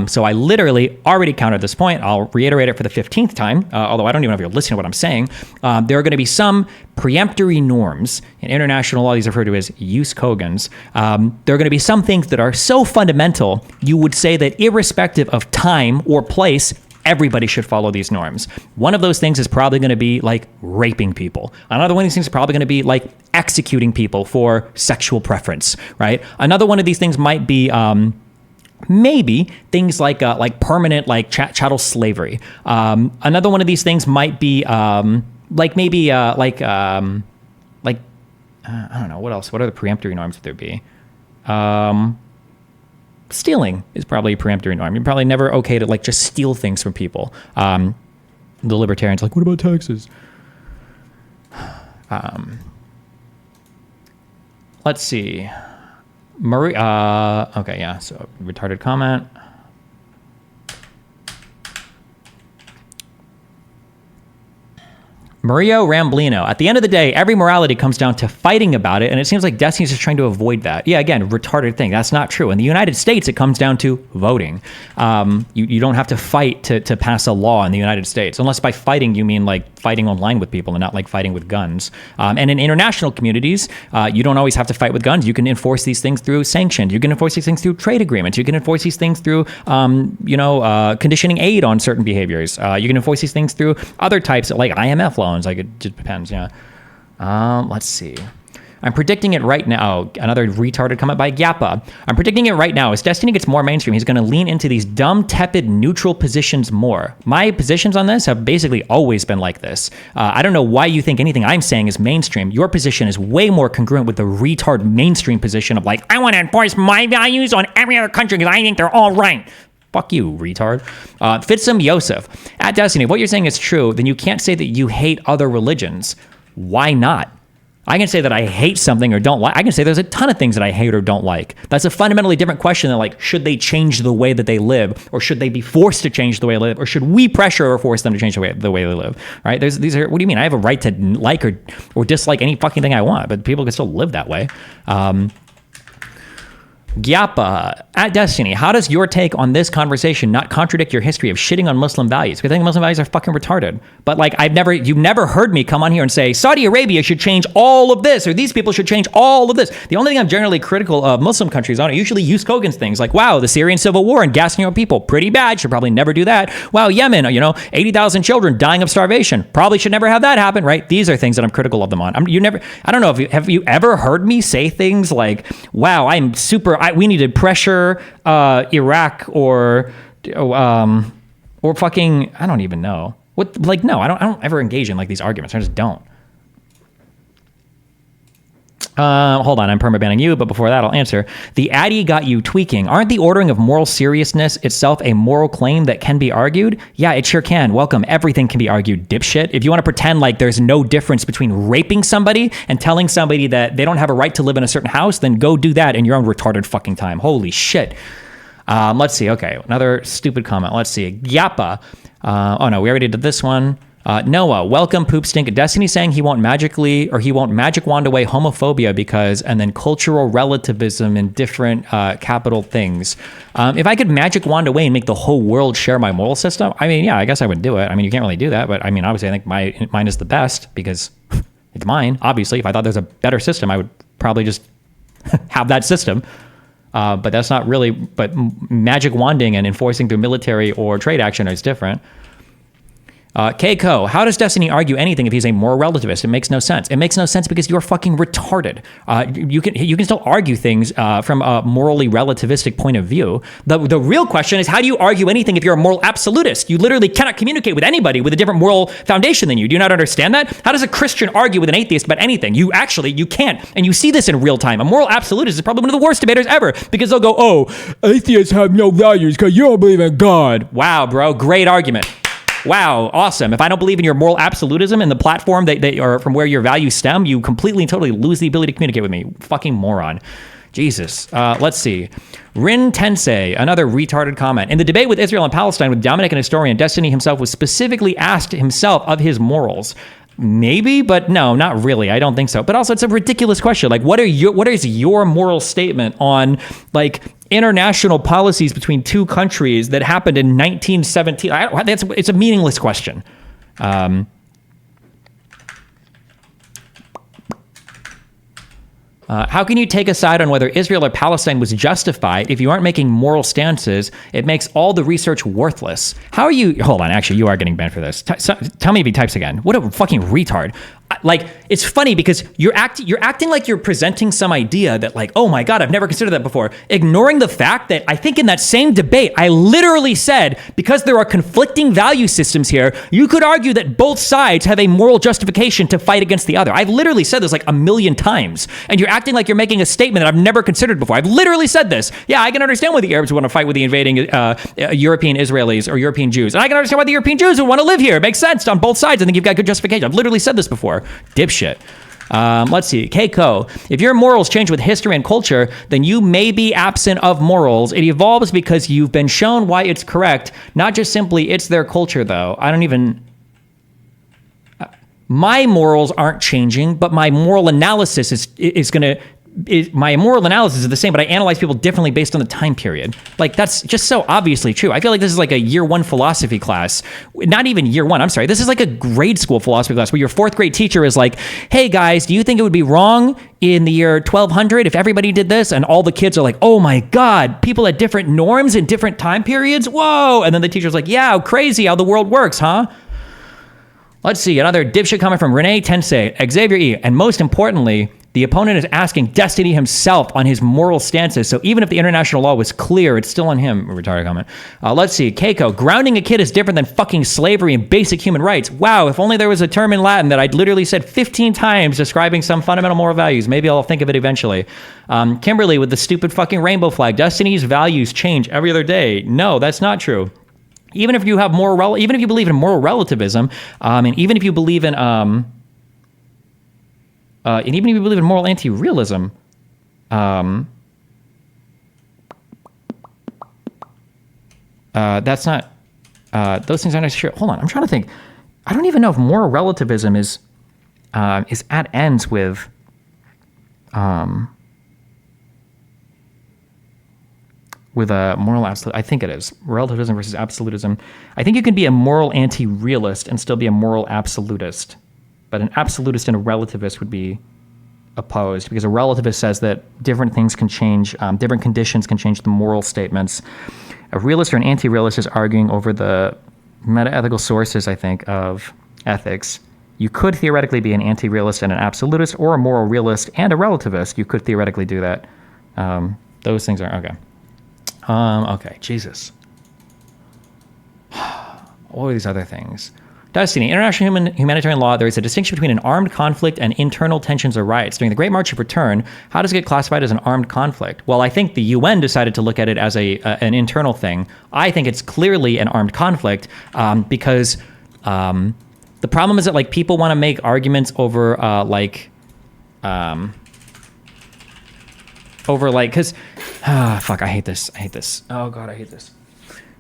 So I literally already countered this point. I'll reiterate it for the 15th time, although I don't even know if you're listening to what I'm saying. There are going to be some peremptory norms. In international law, these are referred to as jus cogens. There are going to be some things that are so fundamental, you would say that irrespective of time or place, everybody should follow these norms. One of those things is probably going to be like raping people. Another one of these things is probably going to be like executing people for sexual preference, right? Another one of these things might be maybe things like permanent like chattel slavery. Another one of these things might be I don't know, what else? What other peremptory norms would there be? Stealing is probably a peremptory norm. You're probably never okay to like just steal things from people. The libertarians like, what about taxes? Let's see. Marie. Okay, yeah. So retarded comment. Mario Ramblino. At the end of the day, every morality comes down to fighting about it, and it seems like Destiny's just trying to avoid that. Yeah, again, retarded thing. That's not true. In the United States, it comes down to voting. You don't have to fight to pass a law in the United States, unless by fighting you mean like fighting online with people and not like fighting with guns. And in international communities, you don't always have to fight with guns. You can enforce these things through sanctions. You can enforce these things through trade agreements. You can enforce these things through, conditioning aid on certain behaviors. You can enforce these things through other types of like IMF loans. Like it just depends, yeah. Let's see. I'm predicting it right now. Oh, another retarded comment by Gyapa. I'm predicting it right now. As Destiny gets more mainstream, he's going to lean into these dumb, tepid, neutral positions more. My positions on this have basically always been like this. I don't know why you think anything I'm saying is mainstream. Your position is way more congruent with the retard mainstream position of like, I want to enforce my values on every other country because I think they're all right. Fuck you, retard. Fitsum Yosef. At Destiny, if what you're saying is true, then you can't say that you hate other religions. Why not? I can say that I hate something or don't like. I can say there's a ton of things that I hate or don't like. That's a fundamentally different question than like, should they change the way that they live, or should they be forced to change the way they live, or should we pressure or force them to change the way they live? Right? These are. What do you mean? I have a right to like or dislike any fucking thing I want, but people can still live that way. Gyapa at Destiny, how does your take on this conversation not contradict your history of shitting on Muslim values? Because I think Muslim values are fucking retarded. But like, you've never heard me come on here and say Saudi Arabia should change all of this, or these people should change all of this. The only thing I'm generally critical of Muslim countries on are usually use Kogan's things, like, wow, the Syrian civil war and gassing your people, pretty bad, should probably never do that. Wow, Yemen, 80,000 children dying of starvation, probably should never have that happen, right? These are things that I'm critical of them on. I don't know if have you ever heard me say things like, wow, we need to pressure Iraq or fucking, I don't even know what. Like, no, I don't ever engage in like these arguments. I just don't. Hold on, I'm permabanning you, but before that, I'll answer. The Addy got you tweaking. Aren't the ordering of moral seriousness itself a moral claim that can be argued? Yeah, it sure can. Welcome. Everything can be argued, dipshit. If you want to pretend like there's no difference between raping somebody and telling somebody that they don't have a right to live in a certain house, then go do that in your own retarded fucking time. Holy shit. Let's see. Okay, another stupid comment. Let's see. Yappa. Oh no, we already did this one. Noah, welcome, poop stink. Destiny saying he won't magic wand away homophobia because, and then cultural relativism and different capital things. If I could magic wand away and make the whole world share my moral system, I mean, yeah, I guess I would do it. I mean, you can't really do that, but I mean, obviously, I think mine is the best because it's mine. Obviously, if I thought there's a better system, I would probably just have that system. But that's not really. But magic wanding and enforcing through military or trade action is different. Keiko, how does Destiny argue anything if he's a moral relativist? It makes no sense. It makes no sense because you're fucking retarded. You can still argue things from a morally relativistic point of view. The real question is, how do you argue anything if you're a moral absolutist? You literally cannot communicate with anybody with a different moral foundation than you. Do you not understand that? How does a Christian argue with an atheist about anything? You can't. And you see this in real time. A moral absolutist is probably one of the worst debaters ever because they'll go, oh, atheists have no values because you don't believe in God. Wow, bro. Great argument. Wow, awesome. If I don't believe in your moral absolutism and the platform that or from where your values stem, you completely and totally lose the ability to communicate with me. Fucking moron. Jesus. Let's see. Rin Tensei, another retarded comment. In the debate with Israel and Palestine with Dominic and historian, Destiny himself was specifically asked himself of his morals. Maybe, but no, not really. I don't think so. But also, it's a ridiculous question. Like, what is your moral statement on like international policies between two countries that happened in 1917? It's a meaningless question. How can you take a side on whether Israel or Palestine was justified if you aren't making moral stances? It makes all the research worthless. How are you? Hold on, actually, you are getting banned for this. Tell me if he types again. What a fucking retard. Like, it's funny because you're acting like you're presenting some idea that like, oh my God, I've never considered that before. Ignoring the fact that I think in that same debate, I literally said, because there are conflicting value systems here, you could argue that both sides have a moral justification to fight against the other. I've literally said this like a million times. And you're acting like you're making a statement that I've never considered before. I've literally said this. Yeah, I can understand why the Arabs want to fight with the invading European Israelis or European Jews. And I can understand why the European Jews would want to live here. It makes sense on both sides. I think you've got good justification. I've literally said this before. Dipshit. Let's see. Keiko, if your morals change with history and culture, then you may be absent of morals. It evolves because you've been shown why it's correct, not just simply it's their culture, though. My morals aren't changing, but my moral analysis my moral analysis is the same, but I analyze people differently based on the time period. Like, that's just so obviously true. I feel like this is like a year one philosophy class. Not even year one, I'm sorry. This is like a grade school philosophy class where your fourth grade teacher is like, hey guys, do you think it would be wrong in the year 1200 if everybody did this? And all the kids are like, oh my God, people had different norms in different time periods? Whoa. And then the teacher's like, yeah, crazy how the world works, huh? Let's see, another dipshit comment from Renee Tensei, Xavier E. And most importantly, the opponent is asking Destiny himself on his moral stances. So even if the international law was clear, it's still on him. Retarded comment. Let's see. Keiko, grounding a kid is different than fucking slavery and basic human rights. Wow, if only there was a term in Latin that I'd literally said 15 times describing some fundamental moral values. Maybe I'll think of it eventually. Kimberly with the stupid fucking rainbow flag. Destiny's values change every other day. No, that's not true. Even if you have even if you believe in moral relativism, and even if you believe in and even if you believe in moral anti-realism, that's not, those things aren't necessarily, hold on, I'm trying to think. I don't even know if moral relativism is at ends with, a moral absolute. I think it is. Relativism versus absolutism. I think you can be a moral anti-realist and still be a moral absolutist. But an absolutist and a relativist would be opposed, because a relativist says that different things can change, different conditions can change the moral statements. A realist or an anti-realist is arguing over the meta-ethical sources, I think, of ethics. You could theoretically be an anti-realist and an absolutist, or a moral realist and a relativist. You could theoretically do that. Those things are okay. Okay, Jesus. What are these other things? Destiny. International humanitarian law, there is a distinction between an armed conflict and internal tensions or riots. During the Great March of Return, how does it get classified as an armed conflict? Well, I think the UN decided to look at it as an internal thing. I think it's clearly an armed conflict because the problem is that like people want to make arguments over because fuck, I hate this. Oh God, I hate this.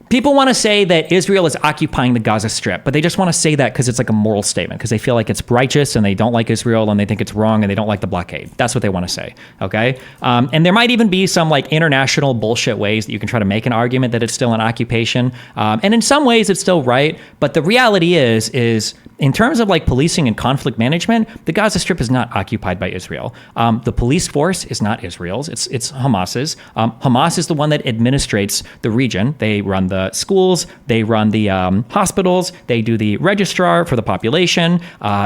People want to say that Israel is occupying the Gaza Strip, but they just want to say that because it's like a moral statement, because they feel like it's righteous and they don't like Israel and they think it's wrong and they don't like the blockade. That's what they want to say, okay? And there might even be some like international bullshit ways that you can try to make an argument that it's still an occupation. And in some ways it's still right, but the reality is in terms of like policing and conflict management, the Gaza Strip is not occupied by Israel. The police force is not Israel's, it's Hamas's. Hamas is the one that administrates the region. They run the schools, they run the hospitals, they do the registrar for the population,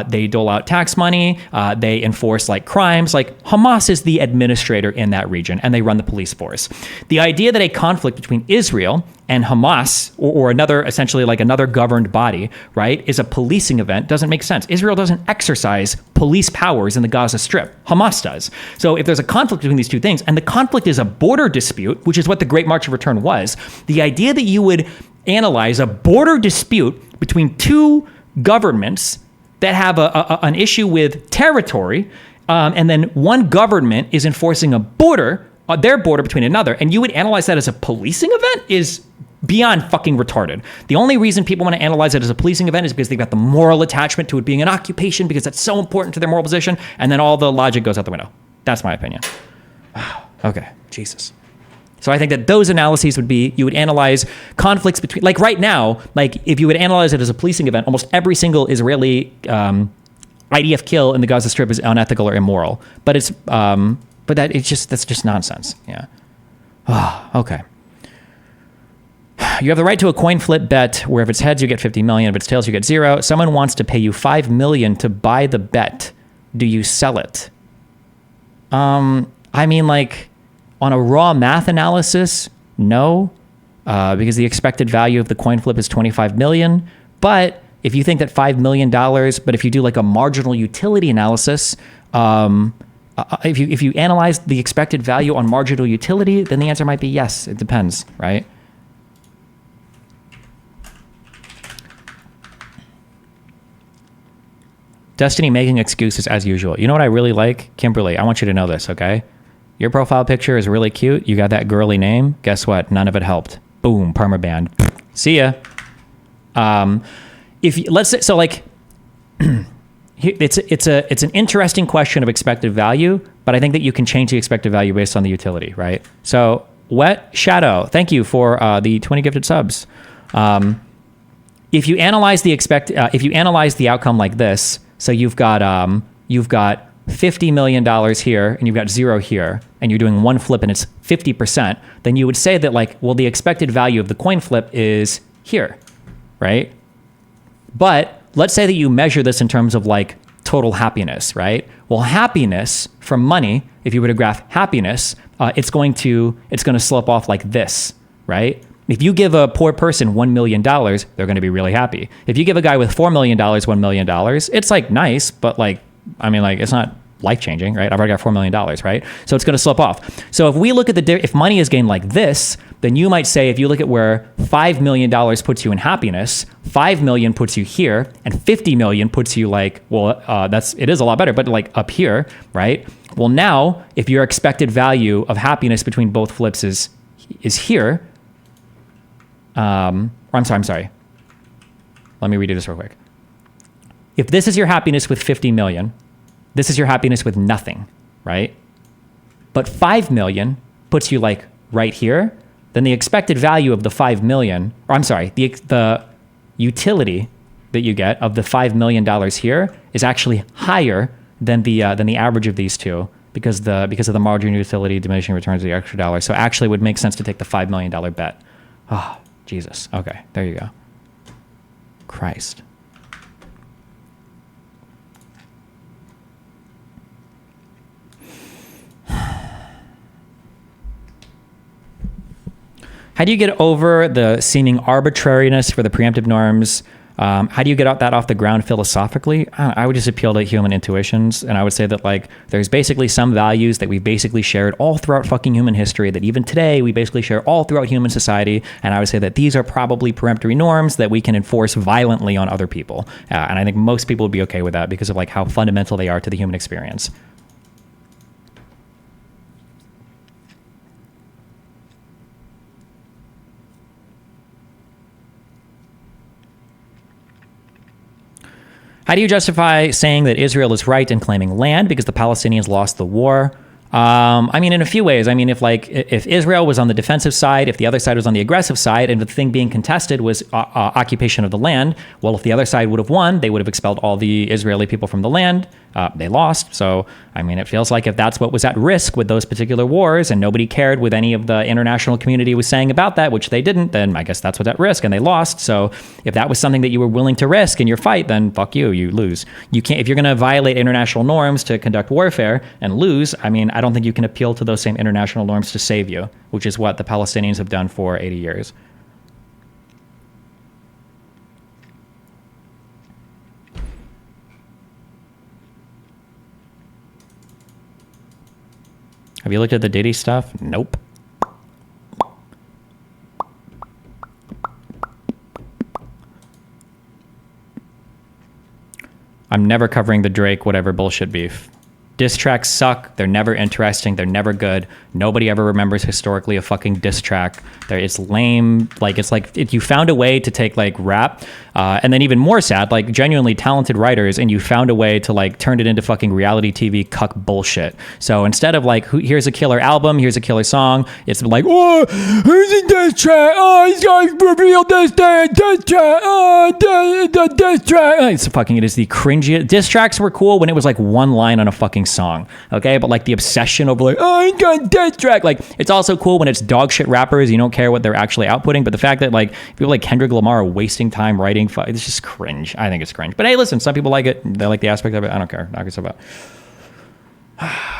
they dole out tax money, they enforce like crimes. Like Hamas is the administrator in that region, and they run the police force. The idea that a conflict between Israel and Hamas, or another, essentially like another governed body, right, is a policing event doesn't make sense. Israel doesn't exercise police powers in the Gaza Strip. Hamas does. So if there's a conflict between these two things, and the conflict is a border dispute, which is what the Great March of Return was, the idea that you would analyze a border dispute between two governments that have an issue with territory, and then one government is enforcing a border, their border between another, and you would analyze that as a policing event is beyond fucking retarded. The only reason people want to analyze it as a policing event is because they've got the moral attachment to it being an occupation, because that's so important to their moral position, and then all the logic goes out the window. That's my opinion. Okay, Jesus. So I think that those analyses would be, you would analyze conflicts between, like right now, like if you would analyze it as a policing event, almost every single Israeli IDF kill in the Gaza Strip is unethical or immoral. But it's, that's just nonsense. Yeah. Okay. You have the right to a coin flip bet where if it's heads, you get 50 million. If it's tails, you get 0. Someone wants to pay you 5 million to buy the bet. Do you sell it? I mean, like on a raw math analysis, no, because the expected value of the coin flip is 25 million. But if you think that $5 million, but if you do like a marginal utility analysis, if you analyze the expected value on marginal utility, then the answer might be yes. It depends, right? Destiny making excuses as usual. You know what I really like? Kimberly, I want you to know this, okay? Your profile picture is really cute. You got that girly name. Guess what? None of it helped. Boom, permaban. See ya. Let's say, so like, it's an interesting question of expected value, but I think that you can change the expected value based on the utility, right? So, Wet Shadow, thank you for the 20 gifted subs. If you analyze the outcome like this, so you've got $50 million here, and you've got 0 here, and you're doing one flip and it's 50%, then you would say that like, well, the expected value of the coin flip is here, right? But let's say that you measure this in terms of like total happiness, right? Well, happiness from money, if you were to graph happiness, it's going to slope off like this, right? If you give a poor person $1 million, they're going to be really happy. If you give a guy with $4 million, $1 million, it's like nice, but like, I mean, like it's not life-changing, right? I've already got $4 million, right? So it's going to slope off. So if we look at if money is gained like this, then you might say, if you look at where $5 million puts you in happiness, 5 million puts you here, and 50 million puts you like, well, it is a lot better, but like up here, right? Well, now if your expected value of happiness between both flips is here, I'm sorry. Let me redo this real quick. If this is your happiness with 50 million, this is your happiness with nothing, right? But 5 million puts you like right here, then the expected value of the 5 million, or I'm sorry, the utility that you get of the $5 million here is actually higher than the average of these two because of the marginal utility diminishing returns of the extra dollar. So actually it would make sense to take the $5 million bet. Oh, Jesus. Okay, there you go. Christ. How do you get over the seeming arbitrariness for the preemptive norms? How do you get that off the ground philosophically? I would just appeal to human intuitions, and I would say that like there's basically some values that we've basically shared all throughout fucking human history, that even today we basically share all throughout human society, and I would say that these are probably peremptory norms that we can enforce violently on other people, and I think most people would be okay with that because of like how fundamental they are to the human experience. How do you justify saying that Israel is right in claiming land because the Palestinians lost the war? I mean, in a few ways. I mean, if Israel was on the defensive side, if the other side was on the aggressive side, and the thing being contested was occupation of the land, well, if the other side would have won, they would have expelled all the Israeli people from the land. They lost. So, I mean, it feels like if that's what was at risk with those particular wars and nobody cared what any of the international community was saying about that, which they didn't, then I guess that's what's at risk and they lost. So if that was something that you were willing to risk in your fight, then fuck you, you lose. You can't, if you're going to violate international norms to conduct warfare and lose, I mean, I don't think you can appeal to those same international norms to save you, which is what the Palestinians have done for 80 years. Have you looked at the Diddy stuff? Nope. I'm never covering the Drake whatever bullshit beef. Diss tracks suck. They're never interesting. They're never good. Nobody ever remembers historically a fucking diss track. It's lame. Like, it's like if you found a way to take like rap, and then even more sad, like genuinely talented writers, and you found a way to like turn it into fucking reality TV cuck bullshit. So instead of like, here's a killer album, here's a killer song, it's like, oh, who's a diss track? Oh, he's got reveal this diss track. Oh, the diss track. It is the cringiest. Diss tracks were cool when it was like one line on a fucking song, okay? But like the obsession over like, oh, I got diss track. Like, it's also cool when it's dog shit rappers. You don't care what they're actually outputting. But the fact that like people like Kendrick Lamar are wasting time writing, it's just cringe. I think it's cringe. But hey, listen, some people like it. They like the aspect of it. I don't care. Knock yourself out.